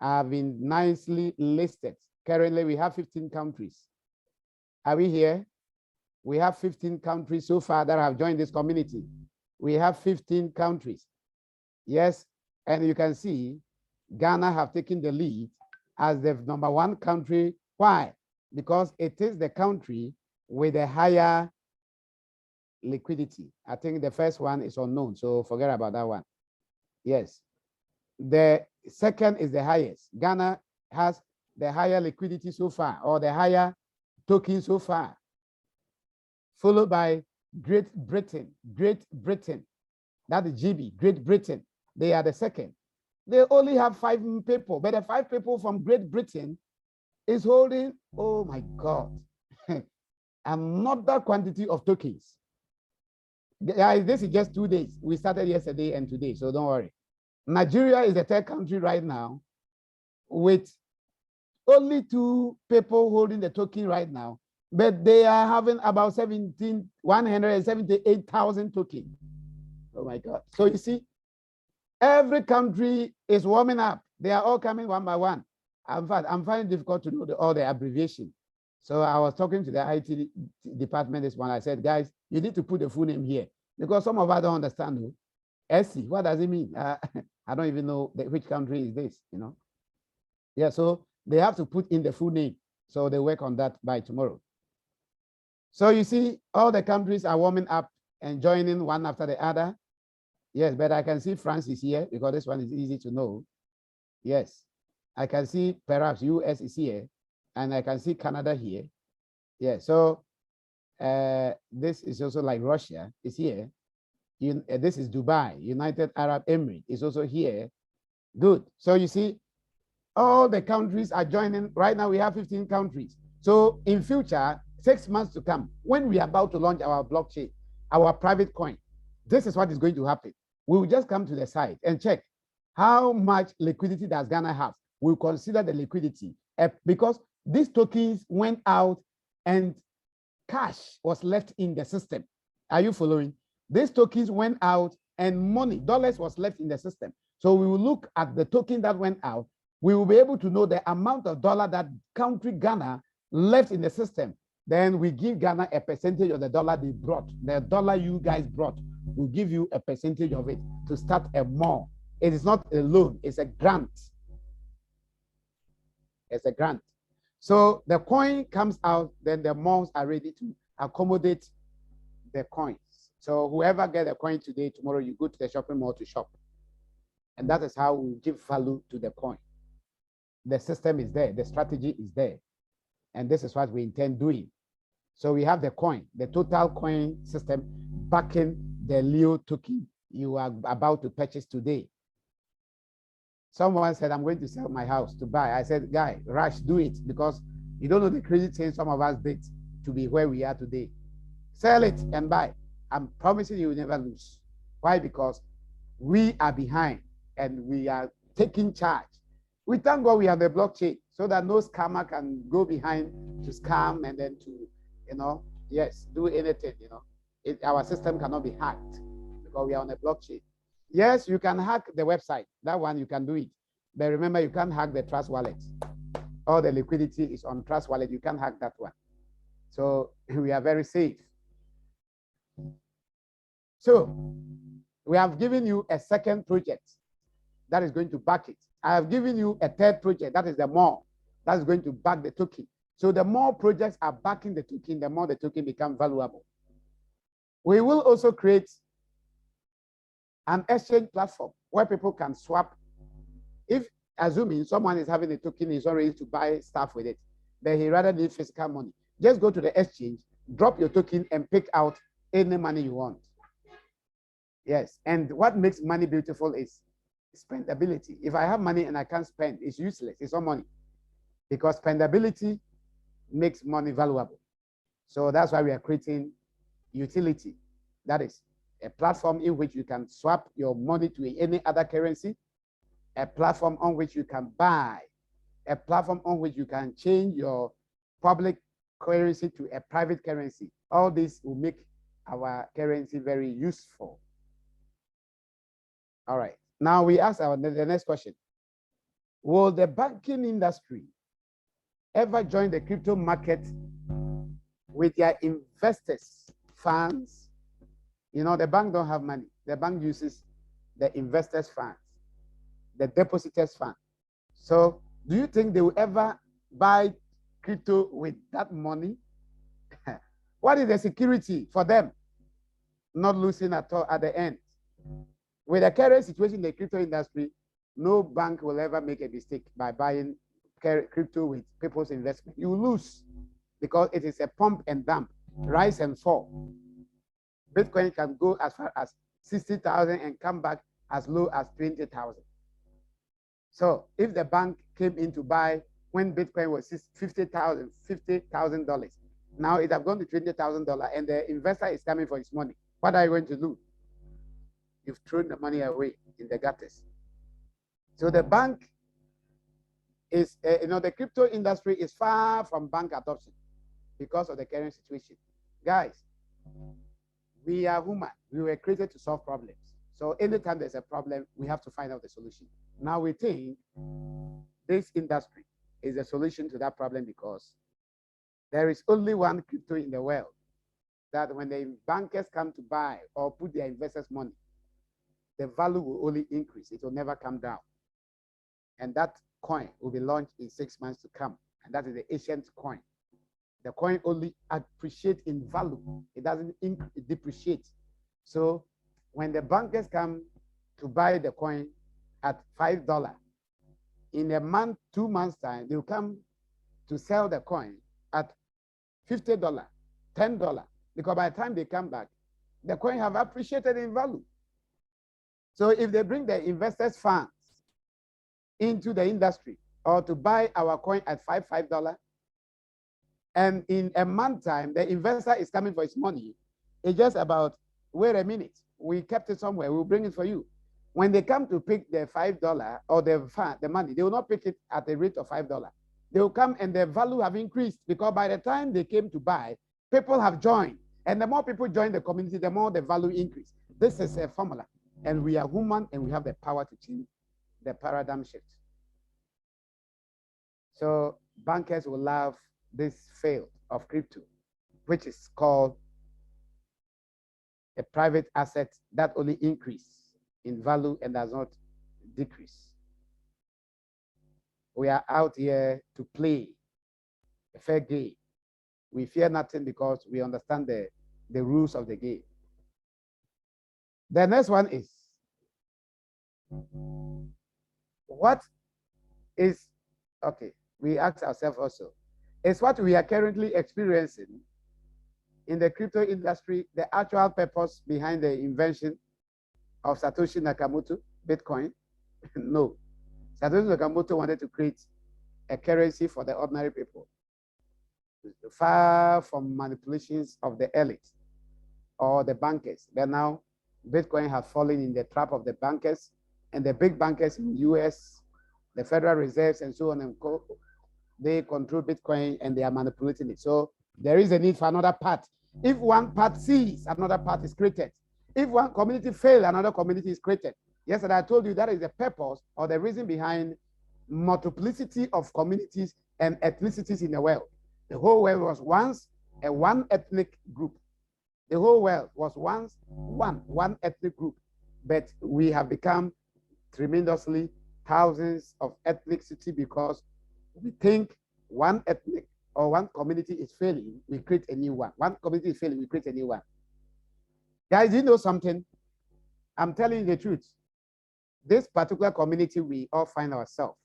have been nicely listed. Currently, we have 15 countries. Are we here? We have 15 countries so far that have joined this community. We have 15 countries. Yes, and you can see Ghana have taken the lead as the #1 country. Why? Because it is the country with a higher liquidity. I think the first one is unknown, so forget about that one. Yes. The second is the highest. Ghana has the higher liquidity so far, or the higher token so far, followed by Great Britain. Great Britain, that is GB, Great Britain. They are the second. They only have 5 people, but the 5 people from Great Britain is holding, oh my God, another quantity of tokens. Guys, this is just 2 days. We started yesterday and today, so don't worry. Nigeria is the 3rd country right now with only 2 people holding the token right now, but they are having about 178,000 tokens. Oh my God. So you see, every country is warming up. They are all coming one by one. In fact, I'm finding it difficult to know all the abbreviation. So I was talking to the IT department this morning. I said, guys, you need to put the full name here, because some of us don't understand. SC, what does it mean? I don't even know which country is this, you know? Yeah, so they have to put in the full name. So they work on that by tomorrow. So you see, all the countries are warming up and joining one after the other. Yes, but I can see France is here, because this one is easy to know. Yes, I can see perhaps US is here, and I can see Canada here. Yeah, so this is also like Russia is here. This is Dubai, United Arab Emirates is also here. Good. So you see, all the countries are joining. Right now we have 15 countries. So in future, 6 months to come, when we are about to launch our blockchain, our private coin, this is what is going to happen. We will just come to the site and check how much liquidity does Ghana have. We'll consider the liquidity because these tokens went out and cash was left in the system. Are you following? These tokens went out and money, dollars was left in the system. So we will look at the token that went out. We will be able to know the amount of dollar that country Ghana left in the system. Then we give Ghana a percentage of the dollar they brought. The dollar you guys brought, we'll give you a percentage of it to start a mall. It is not a loan, it's a grant. It's a grant. So the coin comes out, then the malls are ready to accommodate the coins. So whoever gets a coin today, tomorrow you go to the shopping mall to shop. And that is how we give value to the coin. The system is there, the strategy is there. And this is what we intend doing. So we have the coin, the total coin system backing the Leo token you are about to purchase today. Someone said, I'm going to sell my house to buy. I said, guy, rush, do it, because you don't know the crazy thing some of us did to be where we are today. Sell it and buy. I'm promising you will never lose. Why? Because we are behind and we are taking charge. We thank God we have the blockchain. so that no scammer can go behind to scam and then to, yes, do anything, our system cannot be hacked because we are on a blockchain. Yes, you can hack the website. That one, you can do it. But remember, you can't hack the Trust Wallet. All the liquidity is on Trust Wallet. You can't hack that one. So we are very safe. So we have given you a second project that is going to back it. I have given you a third project, that is the more, that is going to back the token. So the more projects are backing the token, the more the token becomes valuable. We will also create an exchange platform where people can swap. If, assuming someone is having a token, he's not ready to buy stuff with it, but he rather need physical money, just go to the exchange, drop your token, and pick out any money you want. Yes, and what makes money beautiful is spendability. If I have money and I can't spend, it's useless, it's not money. Because spendability makes money valuable. So that's why we are creating utility. That is a platform in which you can swap your money to any other currency, a platform on which you can buy, a platform on which you can change your public currency to a private currency. All this will make our currency very useful. All right. Now we ask the next question. Will the banking industry ever join the crypto market with their investors' funds? The bank don't have money. The bank uses the investors' funds, the depositors' fund. So do you think they will ever buy crypto with that money? What is the security for them not losing at all at the end? With the current situation in the crypto industry, no bank will ever make a mistake by buying crypto with people's investment. You lose because it is a pump and dump, rise and fall. Bitcoin can go as far as 60,000 and come back as low as 20,000. So if the bank came in to buy when Bitcoin was $50,000, now it have gone to $20,000 and the investor is coming for his money. What are you going to do? You've thrown the money away in the gutters. So the bank is, the crypto industry is far from bank adoption because of the current situation. Guys, we are human. We were created to solve problems. So anytime there's a problem, we have to find out the solution. Now we think this industry is a solution to that problem because there is only one crypto in the world that when the bankers come to buy or put their investors' money, the value will only increase. It will never come down. And that coin will be launched in 6 months to come. And that is the ancient coin. The coin only appreciates in value. It doesn't depreciate. So when the bankers come to buy the coin at $5, in a month, 2 months time, they'll come to sell the coin at $50, $10. Because by the time they come back, the coin have appreciated in value. So if they bring the investors' funds into the industry or to buy our coin at $5, and in a month time, the investor is coming for his money, it's just about, wait a minute, we kept it somewhere, we'll bring it for you. When they come to pick the $5 or the money, they will not pick it at the rate of $5. They will come and the value have increased because by the time they came to buy, people have joined. And the more people join the community, the more the value increase. This is a formula. And we are human and we have the power to change the paradigm shift. So bankers will love this field of crypto, which is called a private asset that only increases in value and does not decrease. We are out here to play a fair game. We fear nothing because we understand the rules of the game. The next one is, what is, okay, we ask ourselves also, is what we are currently experiencing in the crypto industry the actual purpose behind the invention of Satoshi Nakamoto, Bitcoin? No. Satoshi Nakamoto wanted to create a currency for the ordinary people, far from manipulations of the elite or the bankers. But now Bitcoin has fallen in the trap of the bankers and the big bankers in the US, the Federal Reserves and so on and they control Bitcoin and they are manipulating it. So there is a need for another part. If one part ceases, another part is created. If one community fails, another community is created. Yesterday, I told you that is the purpose or the reason behind multiplicity of communities and ethnicities in the world. The whole world was once a one ethnic group. The whole world was once one ethnic group, but we have become tremendously thousands of ethnicity because we think one ethnic or one community is failing, we create a new one. One community is failing, we create a new one. Guys, you know something? I'm telling you the truth. This particular community we all find ourselves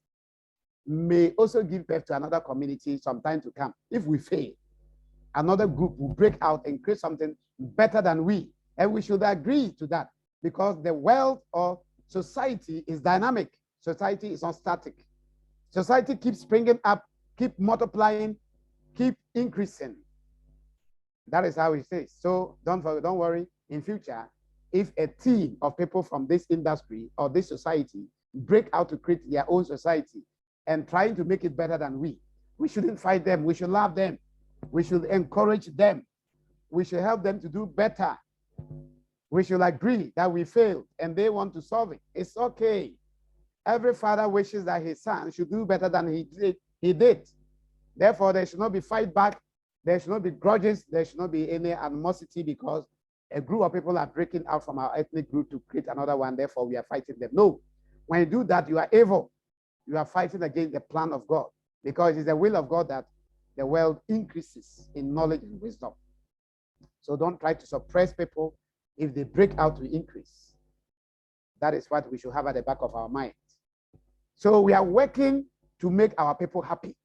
may also give birth to another community sometime to come. If we fail, another group will break out and create something better than we. And we should agree to that because the world or society is dynamic. Society is not static. Society keeps springing up, keep multiplying, keep increasing. That is how it is. So don't worry. In future, if a team of people from this industry or this society break out to create their own society and trying to make it better than we shouldn't fight them. We should love them. We should encourage them. We should help them to do better. We should agree that we failed and they want to solve it. It's okay. Every father wishes that his son should do better than he did. Therefore, there should not be fight back. There should not be grudges. There should not be any animosity because a group of people are breaking out from our ethnic group to create another one. Therefore, we are fighting them. No, when you do that, you are evil. You are fighting against the plan of God because it's the will of God that the world increases in knowledge and wisdom. So don't try to suppress people if they break out to increase. That is what we should have at the back of our mind. So we are working to make our people happy.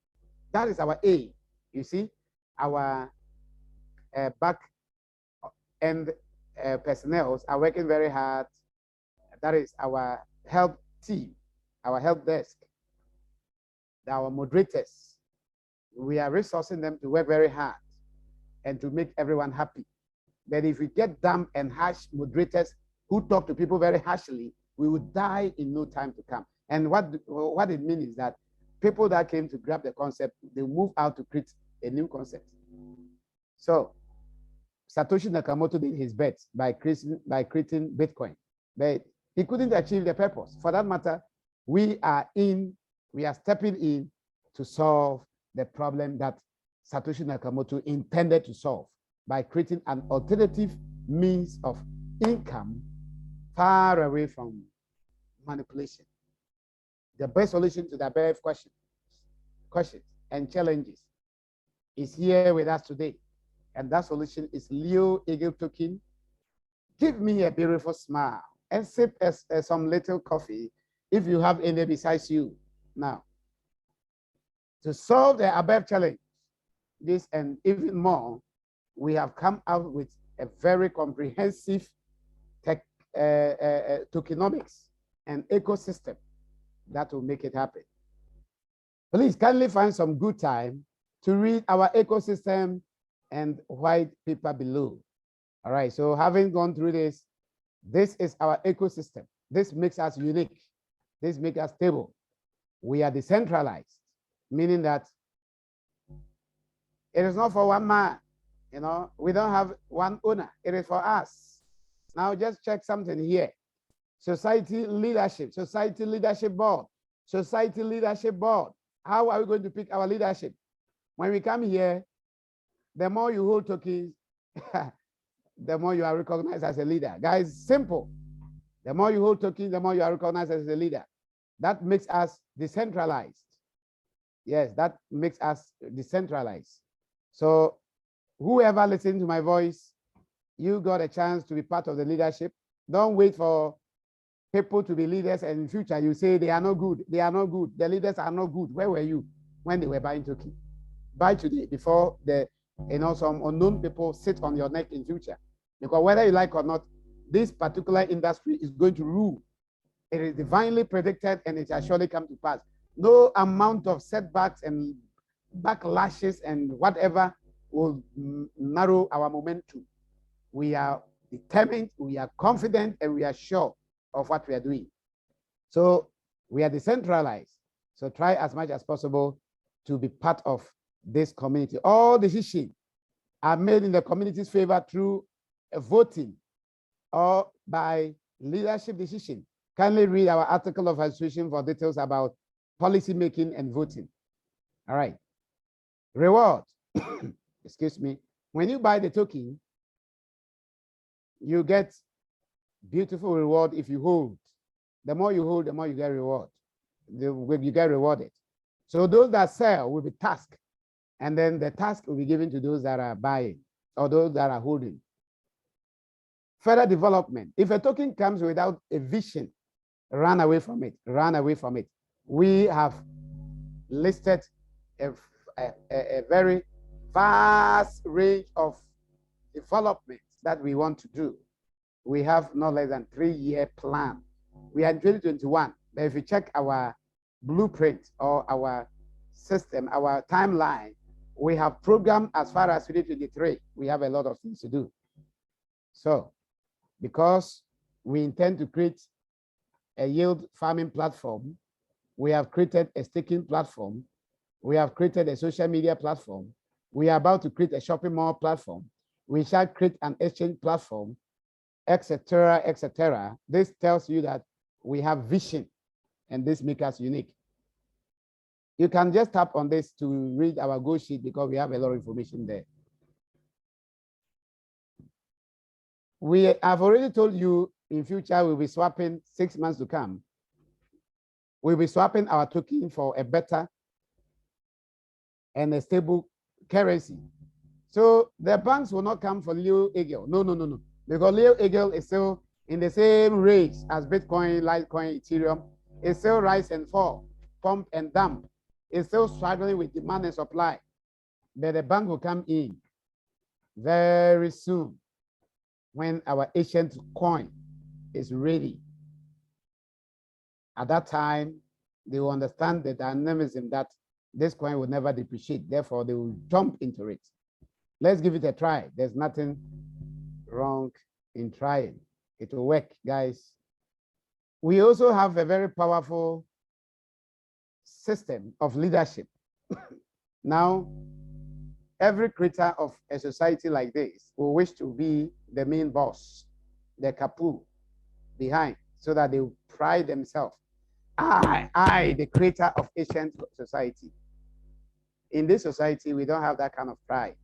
That is our aim. You see, our back end personnel are working very hard. That is our help team, our help desk, our moderators. We are resourcing them to work very hard and to make everyone happy. But if we get dumb and harsh moderators who talk to people very harshly, we will die in no time to come. And what it means is that people that came to grab the concept, they move out to create a new concept. So Satoshi Nakamoto did his best by creating Bitcoin, but he couldn't achieve the purpose. For that matter, we are stepping in to solve the problem that Satoshi Nakamoto intended to solve by creating an alternative means of income far away from manipulation. The best solution to the above questions and challenges is here with us today. And that solution is Leo Eagle Token. Give me a beautiful smile and sip some little coffee if you have any besides you. Now, to solve the above challenge, this and even more, we have come out with a very comprehensive tokenomics and ecosystem that will make it happen. Please kindly find some good time to read our ecosystem and white paper below. All right, so having gone through this, this is our ecosystem. This makes us unique. This makes us stable. We are decentralized, meaning that it is not for one man. You know, we don't have one owner. It is for us. Now just check something here. Society leadership board, society leadership board. How are we going to pick our leadership? When we come here, the more you hold tokens, the more you are recognized as a leader. Guys, simple. The more you hold tokens, the more you are recognized as a leader. That makes us decentralized. Yes, that makes us decentralized. So whoever listens to my voice, you got a chance to be part of the leadership. Don't wait for people to be leaders and in future you say they are not good. They are not good. The leaders are not good. Where were you when they were buying token? Buy today before some unknown people sit on your neck in future. Because whether you like or not, this particular industry is going to rule. It is divinely predicted and it shall surely come to pass. No amount of setbacks and backlashes and whatever will narrow our momentum. We are determined, we are confident, and we are sure of what we are doing. So we are decentralized. So try as much as possible to be part of this community. All decisions are made in the community's favor through a voting or by leadership decision. Kindly read our article of association for details about policy making and voting. All right. Reward. Excuse me. When you buy the token, you get beautiful reward if you hold. The more you hold, the more you get reward. You get rewarded. So those that sell will be tasked, and then the task will be given to those that are buying or those that are holding. Further development. If a token comes without a vision, run away from it. Run away from it. We have listed a very vast range of developments that we want to do. We have no less than 3-year plan. We are in 2021, but if you check our blueprint or our system, our timeline, we have programmed as far as 2023. We have a lot of things to do. So, because we intend to create a yield farming platform, we have created a staking platform, we have created a social media platform, we are about to create a shopping mall platform, we shall create an exchange platform, etc., etc. This tells you that we have vision, and this makes us unique. You can just tap on this to read our go sheet because we have a lot of information there. We have already told you in future we'll be swapping 6 months to come. We'll be swapping our token for a better and a stable currency. So the banks will not come for Leo Eagle. No. Because Leo Eagle is still in the same race as Bitcoin, Litecoin, Ethereum. It still rise and fall, pump and dump. It's still struggling with demand and supply. But the bank will come in very soon when our ancient coin is ready. At that time, they will understand the dynamism that this coin will never depreciate. Therefore, they will jump into it. Let's give it a try. There's nothing wrong in trying. It will work, guys. We also have a very powerful system of leadership. Now, every creator of a society like this will wish to be the main boss, the kapu behind, so that they will pride themselves. I, the creator of ancient society. In this society, we don't have that kind of pride.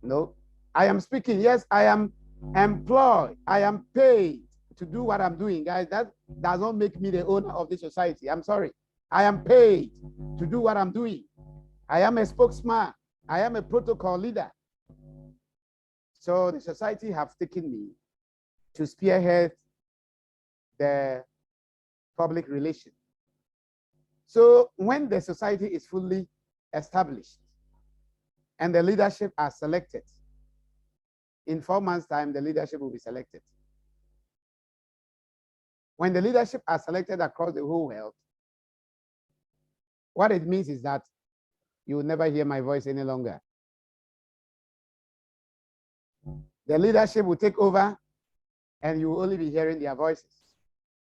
No, I am speaking. Yes, I am employed. I am paid to do what I'm doing, guys. That does not make me the owner of this society. I'm sorry. I am paid to do what I'm doing. I am a spokesman. I am a protocol leader. So the society have taken me to spearhead the public relations. So when the society is fully established and the leadership are selected, in 4 months' time, the leadership will be selected. When the leadership are selected across the whole world, what it means is that you will never hear my voice any longer. The leadership will take over and you will only be hearing their voices.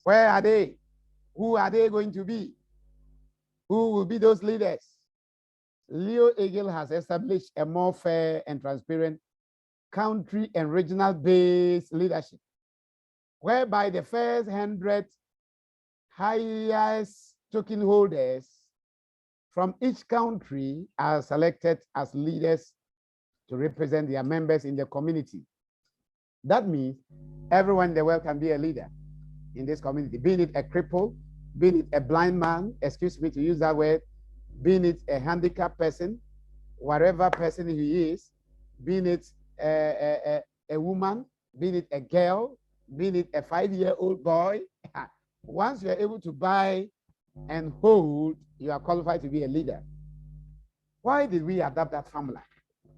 Where are they? Who are they going to be? Who will be those leaders? Leo Eagle has established a more fair and transparent country and regional-based leadership, whereby the first 100 highest token holders from each country are selected as leaders to represent their members in the community. That means everyone in the world can be a leader in this community, be it a cripple, be it a blind man, excuse me to use that word, be it a handicapped person, whatever person he is, be it a woman, be it a girl, be it a 5-year-old boy. Once you're able to buy and hold, you are qualified to be a leader. Why did we adopt that formula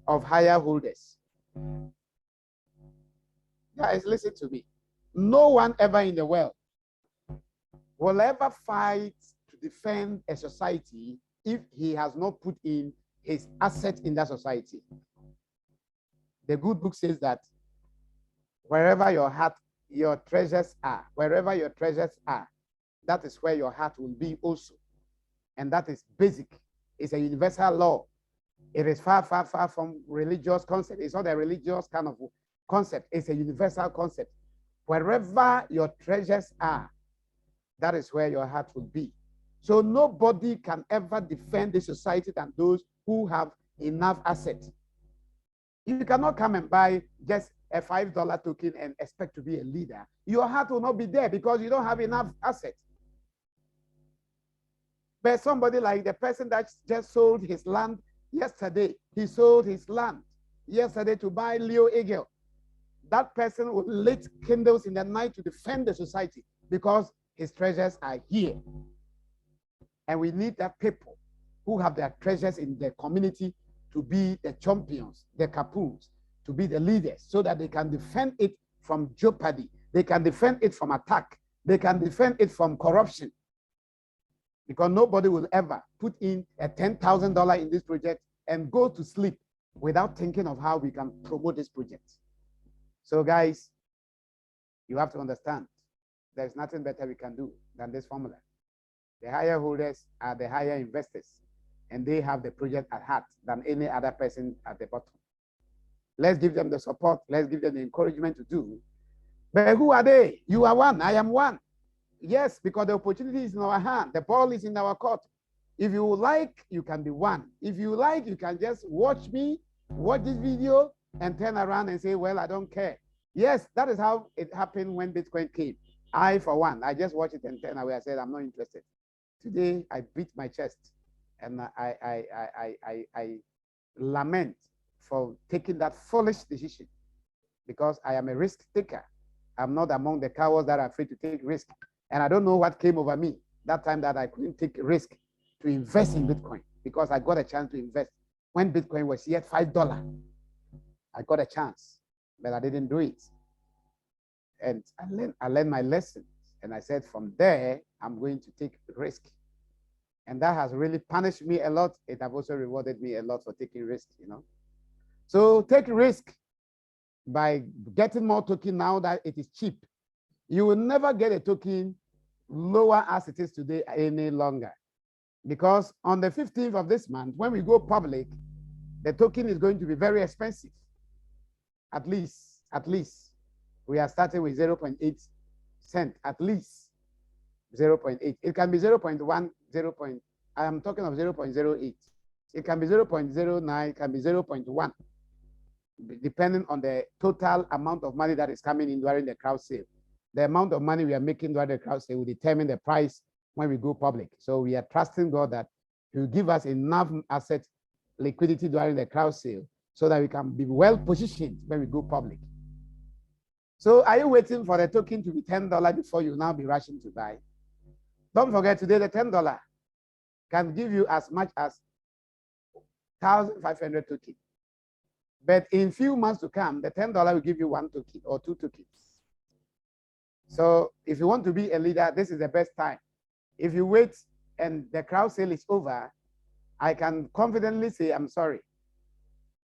of higher holders? Guys, listen to me. No one ever in the world will ever fight to defend a society if he has not put in his asset in that society. The good book says that wherever your heart, your treasures are, wherever your treasures are, that is where your heart will be also. And that is basic It's a universal law. It is far, far, far from religious concept. It's not a religious kind of concept. It's a universal concept. Wherever your treasures are, that is where your heart will be. So nobody can ever defend the society than those who have enough assets. You cannot come and buy just a $5 token and expect to be a leader. Your heart will not be there because you don't have enough assets. But somebody like the person that just sold his land yesterday, he sold his land yesterday to buy Leo Eagle. That person will lit candles in the night to defend the society because his treasures are here. And we need that people who have their treasures in the community to be the champions, the capoons, to be the leaders, so that they can defend it from jeopardy. They can defend it from attack. They can defend it from corruption. Because nobody will ever put in a $10,000 in this project and go to sleep without thinking of how we can promote this project. So guys, you have to understand, there's nothing better we can do than this formula. The higher holders are the higher investors, and they have the project at heart than any other person at the bottom. Let's give them the support. Let's give them the encouragement to do. But who are they? You are one. I am one. Yes, because the opportunity is in our hand. The ball is in our court. If you like, you can be one. If you like, you can just watch me, watch this video, and turn around and say, well, I don't care. Yes, that is how it happened when Bitcoin came. I, for one, I just watched it and turned away. I said, I'm not interested. Today, I beat my chest, and I lament for taking that foolish decision, because I am a risk taker. I'm not among the cowards that are afraid to take risk. And I don't know what came over me that time that I couldn't take risk to invest in Bitcoin, because I got a chance to invest when Bitcoin was yet $5. I got a chance, but I didn't do it. And I learned my lessons. And I said, from there, I'm going to take risk. And that has really punished me a lot. It has also rewarded me a lot for taking risk, you know. So take risk by getting more token now that it is cheap. You will never get a token lower as it is today any longer. Because on the 15th of this month, when we go public, the token is going to be very expensive. At least, we are starting with 0.8 cent, at least 0.8. It can be 0.1, I am talking of 0.08. It can be 0.09, it can be 0.1, depending on the total amount of money that is coming in during the crowd sale. The amount of money we are making during the crowd sale will determine the price when we go public. So we are trusting God that He will give us enough asset liquidity during the crowd sale so that we can be well positioned when we go public. So are you waiting for the token to be $10 before you now be rushing to buy? Don't forget, today the $10 can give you as much as 1,500 tokens. But in few months to come, the $10 will give you 1 token or 2 tokens. So if you want to be a leader, this is the best time. If you wait and the crowd sale is over, I can confidently say I'm sorry.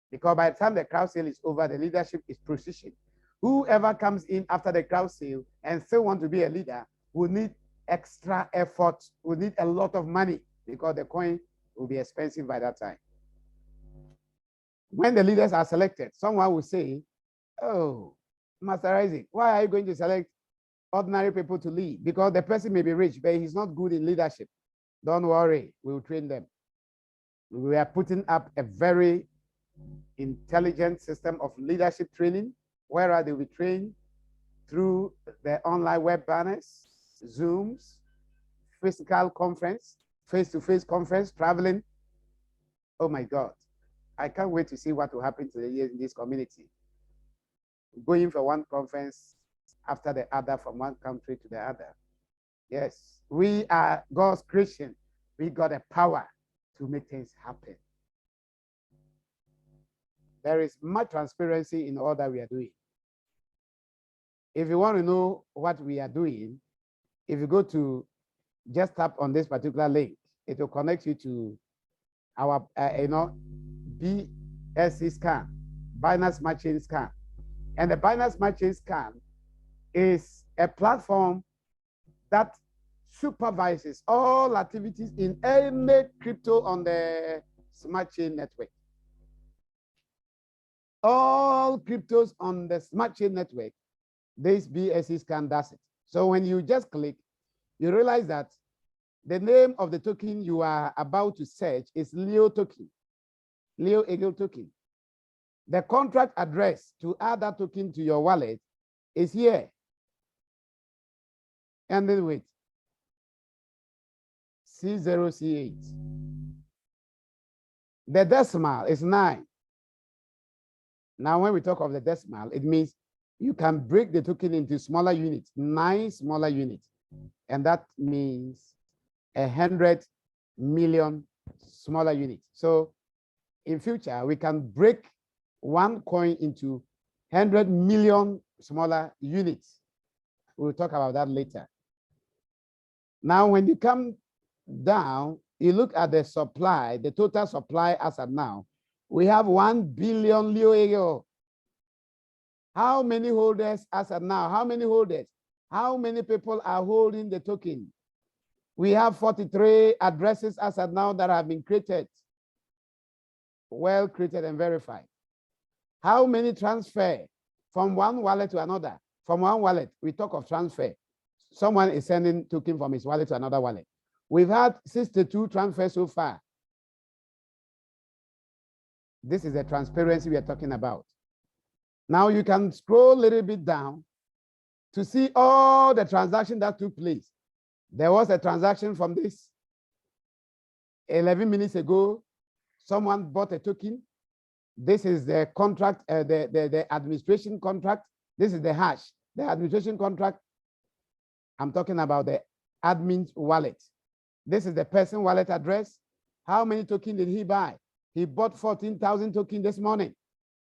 Because by the time the crowd sale is over, the leadership is positioned. Whoever comes in after the crowd sale and still want to be a leader will need extra effort, will need a lot of money, because the coin will be expensive by that time. When the leaders are selected, someone will say, oh, Master Isaac, why are you going to select ordinary people to lead? Because the person may be rich, but he's not good in leadership. Don't worry, we'll train them. We are putting up a very intelligent system of leadership training, where they will be trained through the online web banners, Zooms, physical conference, face-to-face conference, traveling. Oh my God. I can't wait to see what will happen to the years in this community. Going from one conference after the other, from one country to the other. Yes, we are God's creation. We got the power to make things happen. There is much transparency in all that we are doing. If you want to know what we are doing, if you go to, just tap on this particular link, it will connect you to our, BSC scan, Binance Smart Chain scan. And the Binance Smart Chain scan is a platform that supervises all activities in any crypto on the smart chain network. All cryptos on the smart chain network, this BSC scan does it. So when you just click, you realize that the name of the token you are about to search is Leo token, Leo Eagle token. The contract address to add that token to your wallet is here. And then wait, C0C8. The decimal is 9. Now, when we talk of the decimal, it means you can break the token into smaller units, 9 smaller units. And that means 100 million smaller units. So in future, we can break one coin into 100 million smaller units. We'll talk about that later. Now, when you come down, you look at the supply, the total supply as of now, we have 1 billion Leo Eagle. How many holders as of now? How many holders? How many people are holding the token? We have 43 addresses as of now that have been created, well created and verified. How many transfer from one wallet to another? From one wallet, we talk of transfer. Someone is sending token from his wallet to another wallet. We've had 62 transfers so far. This is the transparency we are talking about. Now you can scroll a little bit down to see all the transactions that took place. There was a transaction from this 11 minutes ago. Someone bought a token. This is the contract, the administration contract. This is the hash, the administration contract. I'm talking about the admin's wallet. This is the person wallet address. How many tokens did he buy? He bought 14,000 tokens this morning.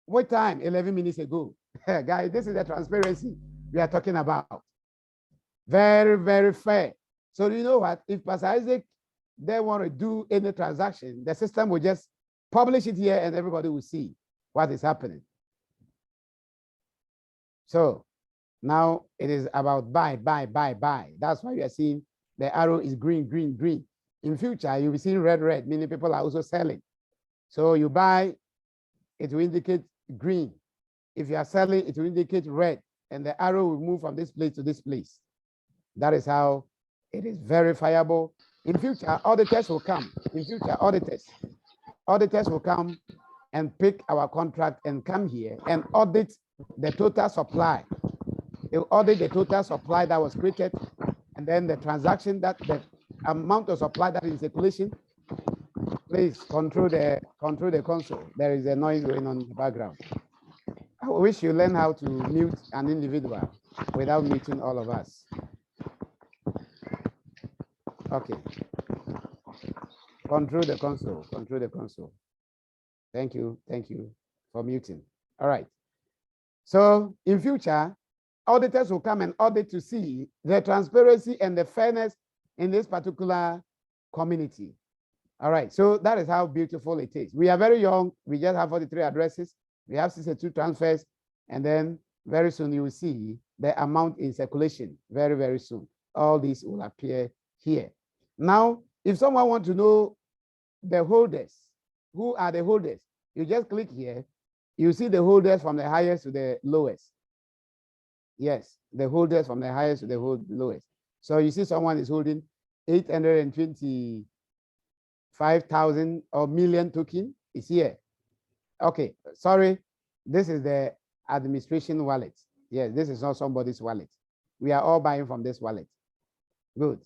What time? 11 minutes ago. Guys, this is the transparency we are talking about. Very, very fair. So you know what? If Pastor Isaac, they want to do any transaction, the system will just publish it here and everybody will see what is happening. So now it is about buy, buy, buy, buy. That's why you are seeing the arrow is green, green, green. In future, you'll be seeing red, red, meaning people are also selling. So you buy, it will indicate green. If you are selling, it will indicate red, and the arrow will move from this place to this place. That is how it is verifiable. In future, auditors will come. In future, auditors will come and pick our contract and come here and audit the total supply. They will audit the total supply that was created, and then the transaction, that the amount of supply that is in circulation. Please control the console. There is a noise going on in the background. I wish you learn how to mute an individual without muting all of us. Okay. Control the console. Control the console. Thank you. Thank you for muting. All right. So in future, auditors will come and audit to see the transparency and the fairness in this particular community. All right. So that is how beautiful it is. We are very young. We just have 43 addresses. We have 62 transfers. And then very soon you will see the amount in circulation. Very, very soon. All these will appear here. Now, if someone wants to know the holders, who are the holders? You just click here. You see the holders from the highest to the lowest. Yes, the holders from the highest to the lowest. So you see someone is holding 825,000 or million token is here. Okay, sorry. This is the administration wallet. Yes, this is not somebody's wallet. We are all buying from this wallet. Good.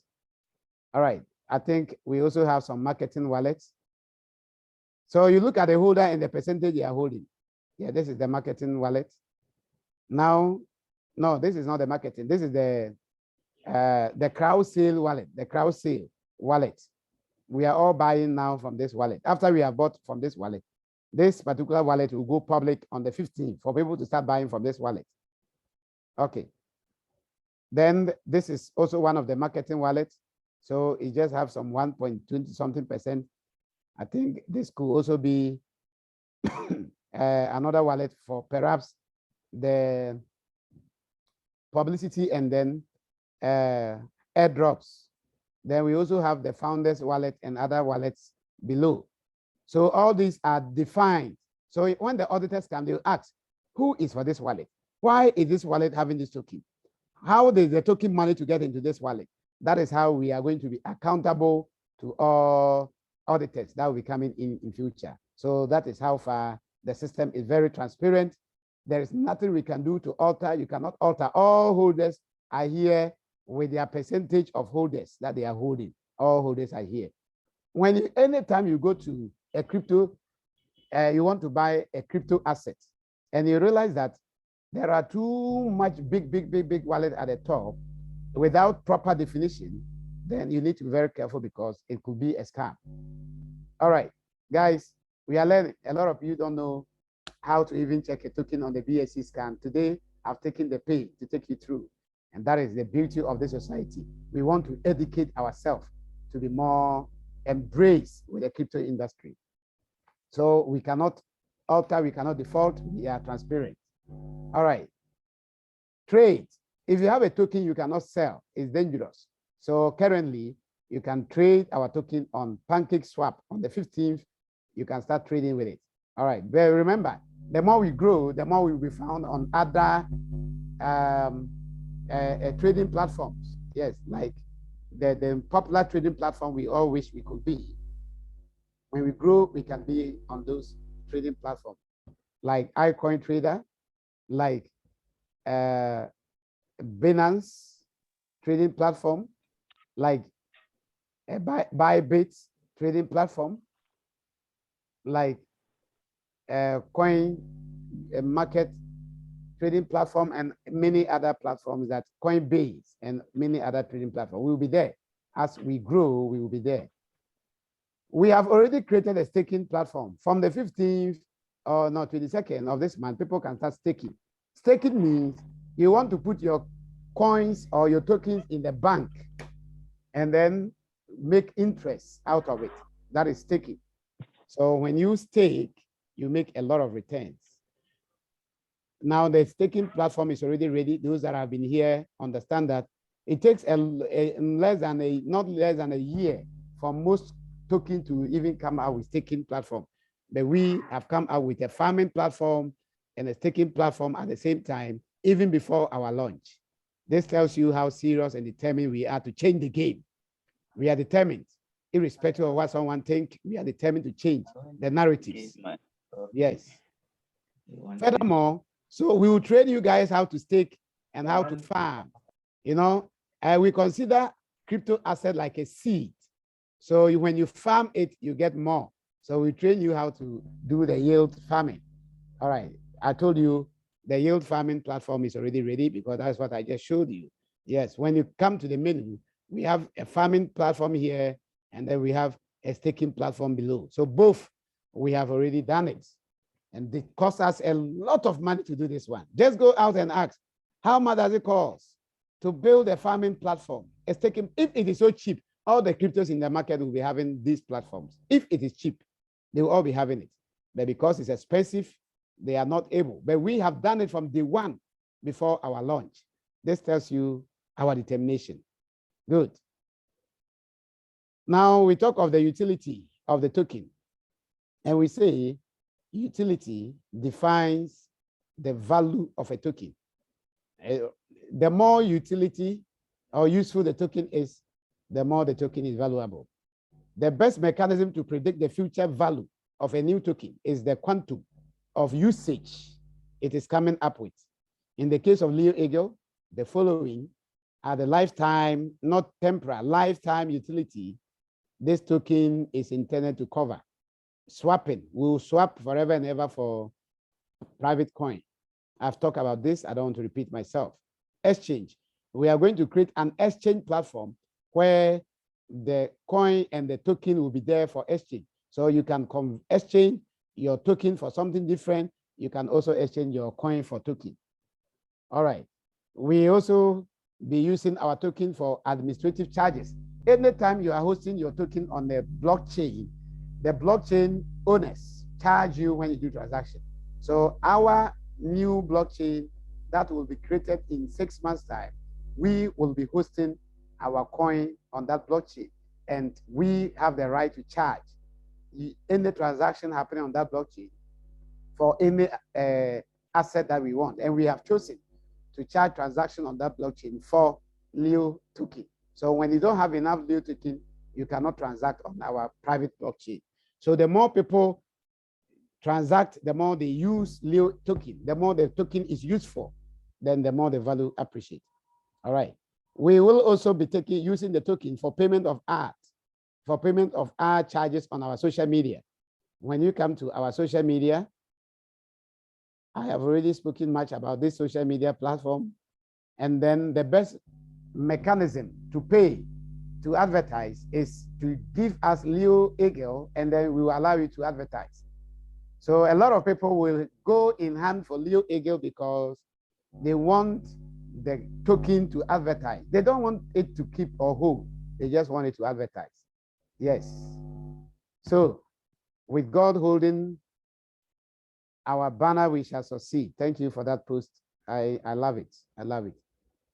All right. I think we also have some marketing wallets. So you look at the holder and the percentage they are holding. Yeah, this is the marketing wallet. Now, no, this is not the marketing. This is the crowd sale wallet, the crowd sale wallet. We are all buying now from this wallet. After we have bought from this wallet, this particular wallet will go public on the 15th for people to start buying from this wallet. Okay. Then this is also one of the marketing wallets. So it just have some 1.20 something percent. I think this could also be another wallet for perhaps the publicity and then airdrops. Then we also have the founder's wallet and other wallets below. So all these are defined. So when the auditors come, they'll ask, who is for this wallet? Why is this wallet having this token? How does the token money to get into this wallet? That is how we are going to be accountable to all auditors that will be coming in future. So that is how far the system is very transparent. There is nothing we can do to alter. You cannot alter. All holders are here with their percentage of holders that they are holding. All holders are here. Anytime you go to a crypto, you want to buy a crypto asset, and you realize that there are too much big wallet at the top without proper definition, then you need to be very careful because it could be a scam. All right, guys, we are learning. A lot of you don't know how to even check a token on the BSC scan. Today, I've taken the pain to take you through. And that is the beauty of the society. We want to educate ourselves to be more embraced with the crypto industry. So we cannot alter, we cannot default, we are transparent. All right. Trade. If you have a token you cannot sell, it's dangerous. So currently, you can trade our token on PancakeSwap on the 15th. You can start trading with it. All right. But remember, the more we grow, the more we will be found on other trading platforms. Yes, like the popular trading platform we all wish we could be. When we grow, we can be on those trading platforms, like iCoinTrader, like Binance trading platform, like Bybit trading platform, like Coin Market trading platform, and many other platforms, that Coinbase and many other trading platforms. We will be there. As we grow, we will be there. We have already created a staking platform. From the 15th or no, 22nd of this month, people can start staking. Staking means you want to put your coins or your tokens in the bank and then make interest out of it. That is staking. So when you stake, you make a lot of returns. Now the staking platform is already ready. Those that have been here understand that it takes not less than a year for most token to even come out with staking platform. But we have come out with a farming platform and a staking platform at the same time, even before our launch. This tells you how serious and determined we are to change the game. We are determined, irrespective of what someone thinks, we are determined to change the narratives. Yes. Furthermore, so we will train you guys how to stake and how to farm. You know, we consider crypto asset like a seed. So when you farm it, you get more. So we train you how to do the yield farming. All right. I told you the yield farming platform is already ready because that's what I just showed you. Yes. When you come to the menu, we have a farming platform here, and then we have a staking platform below. So both, we have already done it. And it costs us a lot of money to do this one. Just go out and ask, how much does it cost to build a farming platform? It's taking, if it is so cheap, all the cryptos in the market will be having these platforms. If it is cheap, they will all be having it. But because it's expensive, they are not able. But we have done it from day one before our launch. This tells you our determination. Good. Now we talk of the utility of the token. And we say utility defines the value of a token. The more utility or useful the token is, the more the token is valuable. The best mechanism to predict the future value of a new token is the quantum of usage it is coming up with. In the case of Leo Eagle, the following are the lifetime, not temporal, lifetime utility this token is intended to cover. Swapping, we'll swap forever and ever for private coin. I've talked about this, I don't want to repeat myself. Exchange, we are going to create an exchange platform where the coin and the token will be there for exchange. So you can exchange your token for something different. You can also exchange your coin for token. All right. We also be using our token for administrative charges. Anytime you are hosting your token on the blockchain owners charge you when you do transaction. So our new blockchain that will be created in 6 months' time, we will be hosting our coin on that blockchain, and we have the right to charge any transaction happening on that blockchain for any asset that we want. And we have chosen to charge transaction on that blockchain for Leo token. So when you don't have enough Leo token, you cannot transact on our private blockchain. So the more people transact, the more they use Leo token, the more the token is useful, then the more the value appreciate. All right. We will also be using the token for payment of art, for payment of art charges on our social media. When you come to our social media, I have already spoken much about this social media platform. And then the best mechanism to pay to advertise is to give us Leo Eagle, and then we will allow you to advertise. So a lot of people will go in hand for Leo Eagle because they want the token to advertise. They don't want it to keep or hold. They just want it to advertise. Yes. So with God holding our banner, we shall succeed. Thank you for that post. I love it. I love it.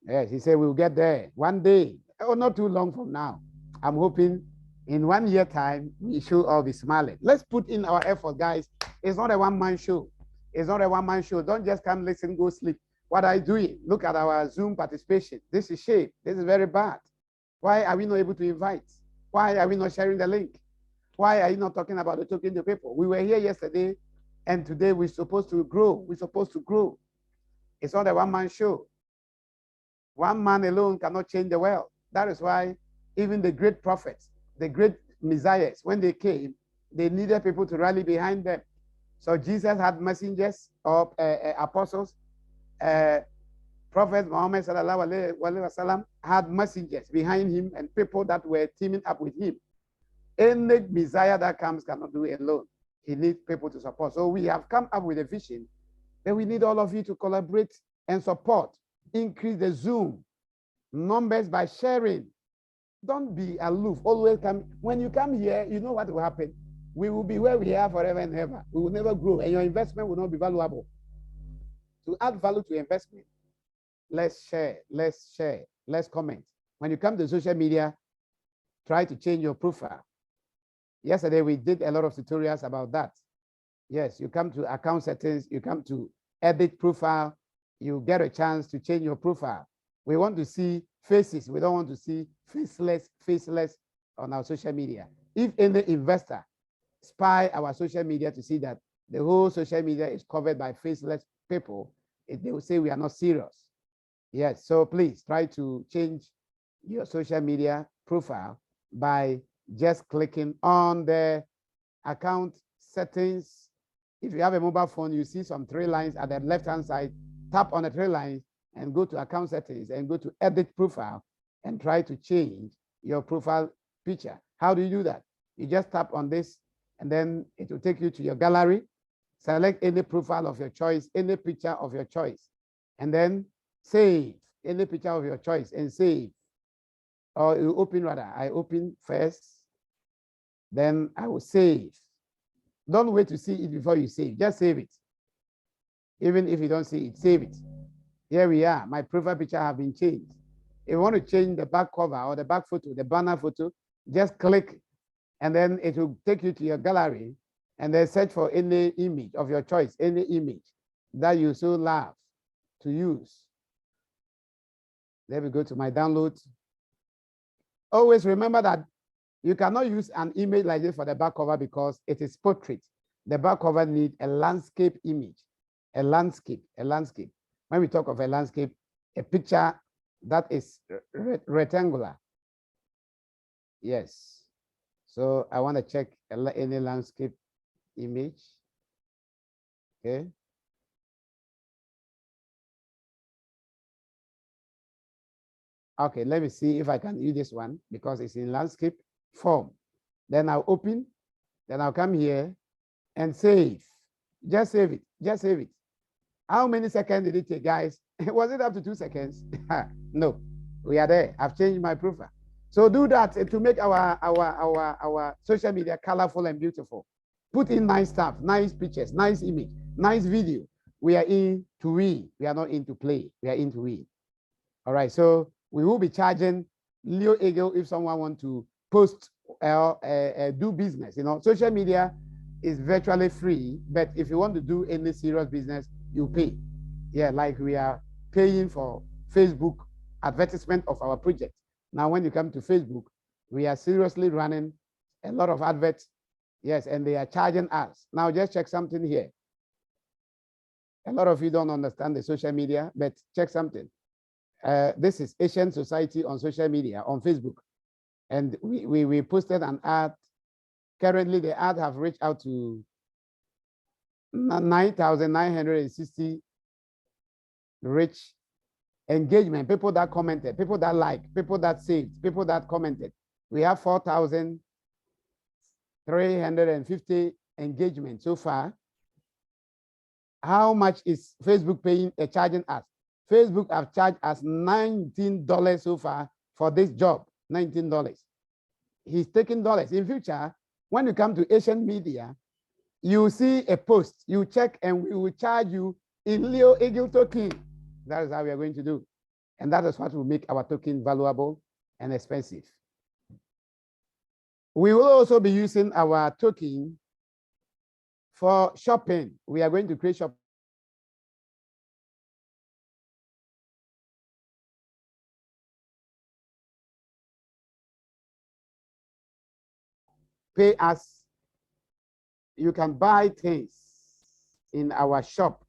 Yes, he said we'll get there one day. Oh, not too long from now. I'm hoping in 1 year time, we should all be smiling. Let's put in our effort, guys. It's not a one-man show. It's not a one-man show. Don't just come, listen, go sleep. What are you doing? Look at our Zoom participation. This is shame. This is very bad. Why are we not able to invite? Why are we not sharing the link? Why are you not talking about the token to people? We were here yesterday, and today we're supposed to grow. We're supposed to grow. It's not a one-man show. One man alone cannot change the world. That is why even the great prophets, the great messiahs, when they came, they needed people to rally behind them. So Jesus had messengers or apostles. Prophet Muhammad sallallahu alaihi wasallam had messengers behind him and people that were teaming up with him. Any Messiah that comes cannot do it alone. He needs people to support. So we have come up with a vision that we need all of you to collaborate and support. Increase the Zoom numbers by sharing. Don't be aloof. Always come. When you come here, you know what will happen. We will be where we are forever and ever. We will never grow, and your investment will not be valuable. To add value to investment, let's share, let's comment. When you come to social media, try to change your profile. Yesterday, we did a lot of tutorials about that. Yes, you come to account settings, you come to edit profile, you get a chance to change your profile. We want to see faces. We don't want to see faceless on our social media. If any investor spy our social media to see that the whole social media is covered by faceless people, they will say we are not serious. Yes, so please try to change your social media profile by just clicking on the account settings. If you have a mobile phone, you see some 3 lines at the left-hand side. Tap on the 3 lines and go to account settings and go to edit profile and try to change your profile picture. How do you do that? You just tap on this and then it will take you to your gallery. Select any profile of your choice, any picture of your choice, and then save any picture of your choice and save. Or you open rather. I open first, then I will save. Don't wait to see it before you save. Just save it. Even if you don't see it, save it. Here we are. My profile picture have been changed. If you want to change the back cover or the back photo, the banner photo, just click and then it will take you to your gallery and then search for any image of your choice, any image that you so love to use. Let me go to my downloads. Always remember that you cannot use an image like this for the back cover because it is portrait. The back cover needs a landscape image, a landscape. When we talk of a landscape, a picture that is rectangular. Yes. So I want to check any landscape image. Okay. Okay, let me see if I can use this one because it's in landscape form. Then I'll open, then I'll come here and save. Just save it. Just save it. How many seconds did it take, guys? Was it up to 2 seconds? No, we are there. I've changed my profile. So do that to make our social media colorful and beautiful. Put in nice stuff, nice pictures, nice image, nice video. We are in to win. We are not in to play. We are in to win. All right. So we will be charging Leo Eagle if someone want to post or do business. Social media is virtually free, but if you want to do any serious business, you pay. Yeah, like we are paying for Facebook advertisement of our project. Now, when you come to Facebook, we are seriously running a lot of adverts. Yes, and they are charging us. Now, just check something here. A lot of you don't understand the social media, but check something. This is Asian Society on social media, on Facebook. And we posted an ad. Currently, the ad have reached out to 9,960 rich engagement, people that commented, people that liked, people that saved, people that commented. We have 4,350 engagement so far. How much is Facebook paying, charging us? Facebook have charged us $19 so far for this job, $19. He's taking dollars. In future, when you come to Asian media, you see a post, you check, and we will charge you in Leo Eagle token. That is how we are going to do. And that is what will make our token valuable and expensive. We will also be using our token for shopping. We are going to create shop. Pay us. You can buy things in our shop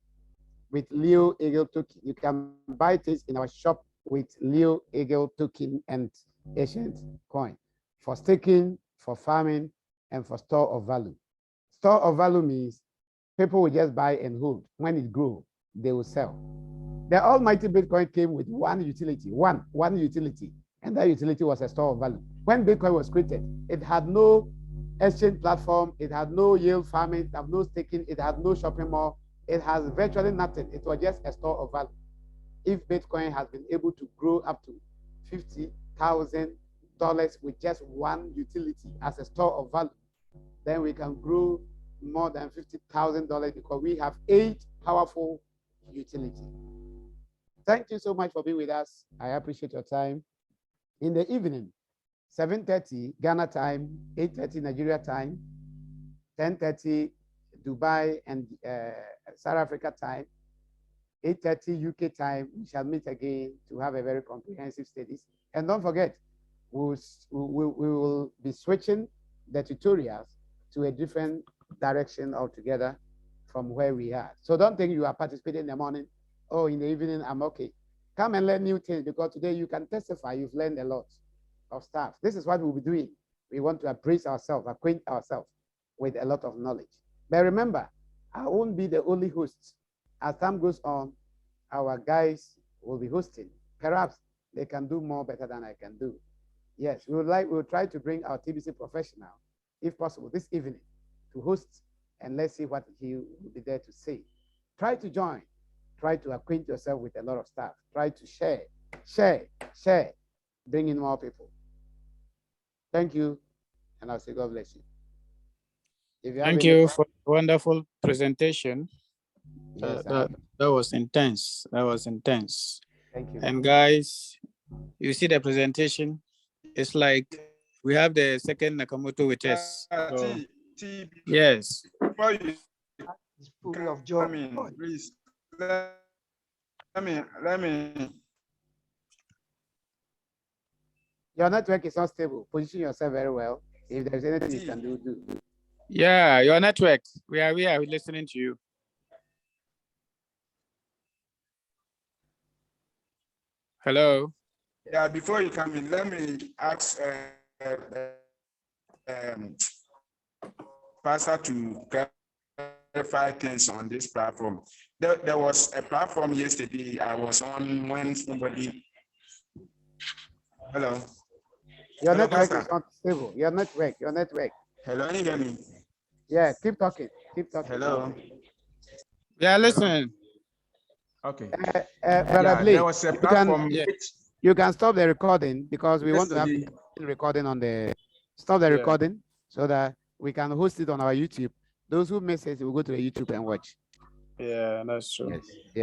with Leo Eagle token. You can buy things in our shop with Leo Eagle token and Ancient coin for staking, for farming, and for store of value. Store of value means people will just buy and hold. When it grows, they will sell. The almighty Bitcoin came with one utility, one utility, and that utility was a store of value. When Bitcoin was created, it had no exchange platform, it had no yield farming, it had no staking, it had no shopping mall, it has virtually nothing. It was just a store of value. If Bitcoin has been able to grow up to $50,000 with just one utility as a store of value, then we can grow more than $50,000 because we have 8 powerful utilities. Thank you so much for being with us. I appreciate your time. In the evening, 7:30 Ghana time, 8:30 Nigeria time, 10:30 Dubai and South Africa time, 8:30 UK time. We shall meet again to have a very comprehensive studies. And don't forget, we will be switching the tutorials to a different direction altogether from where we are. So don't think you are participating in the morning. Oh, in the evening, I'm okay. Come and learn new things because today you can testify you've learned a lot of stuff. This is what we'll be doing. We want to appraise ourselves, acquaint ourselves with a lot of knowledge. But remember, I won't be the only host. As time goes on, our guys will be hosting. Perhaps they can do more better than I can do. Yes, we'll try to bring our TBC professional, if possible, this evening to host, and let's see what he will be there to say. Try to join. Try to acquaint yourself with a lot of stuff. Try to share, bring in more people. Thank you, and I'll say God bless you. Thank you for a wonderful presentation. Yes, that was intense. That was intense. Thank you. And guys, you see the presentation? It's like we have the second Nakamoto with us. So, yes. Full of joy. Please, let me. Your network is not stable. Position yourself very well. If there's anything you can do. Yeah, your network. We are listening to you. Hello. Yeah, before you come in, let me ask Pastor to clarify things on this platform. There was a platform yesterday I was on when somebody. Hello. Your network is not stable. Your network. Hello, can you hear me? Yeah, keep talking. Hello. Yeah, listen. Okay. There was a platform. You can stop the recording because we want to have the recording on the. Stop the recording so that we can host it on our YouTube. Those who miss it will go to the YouTube and watch. Yeah, that's true. Yes.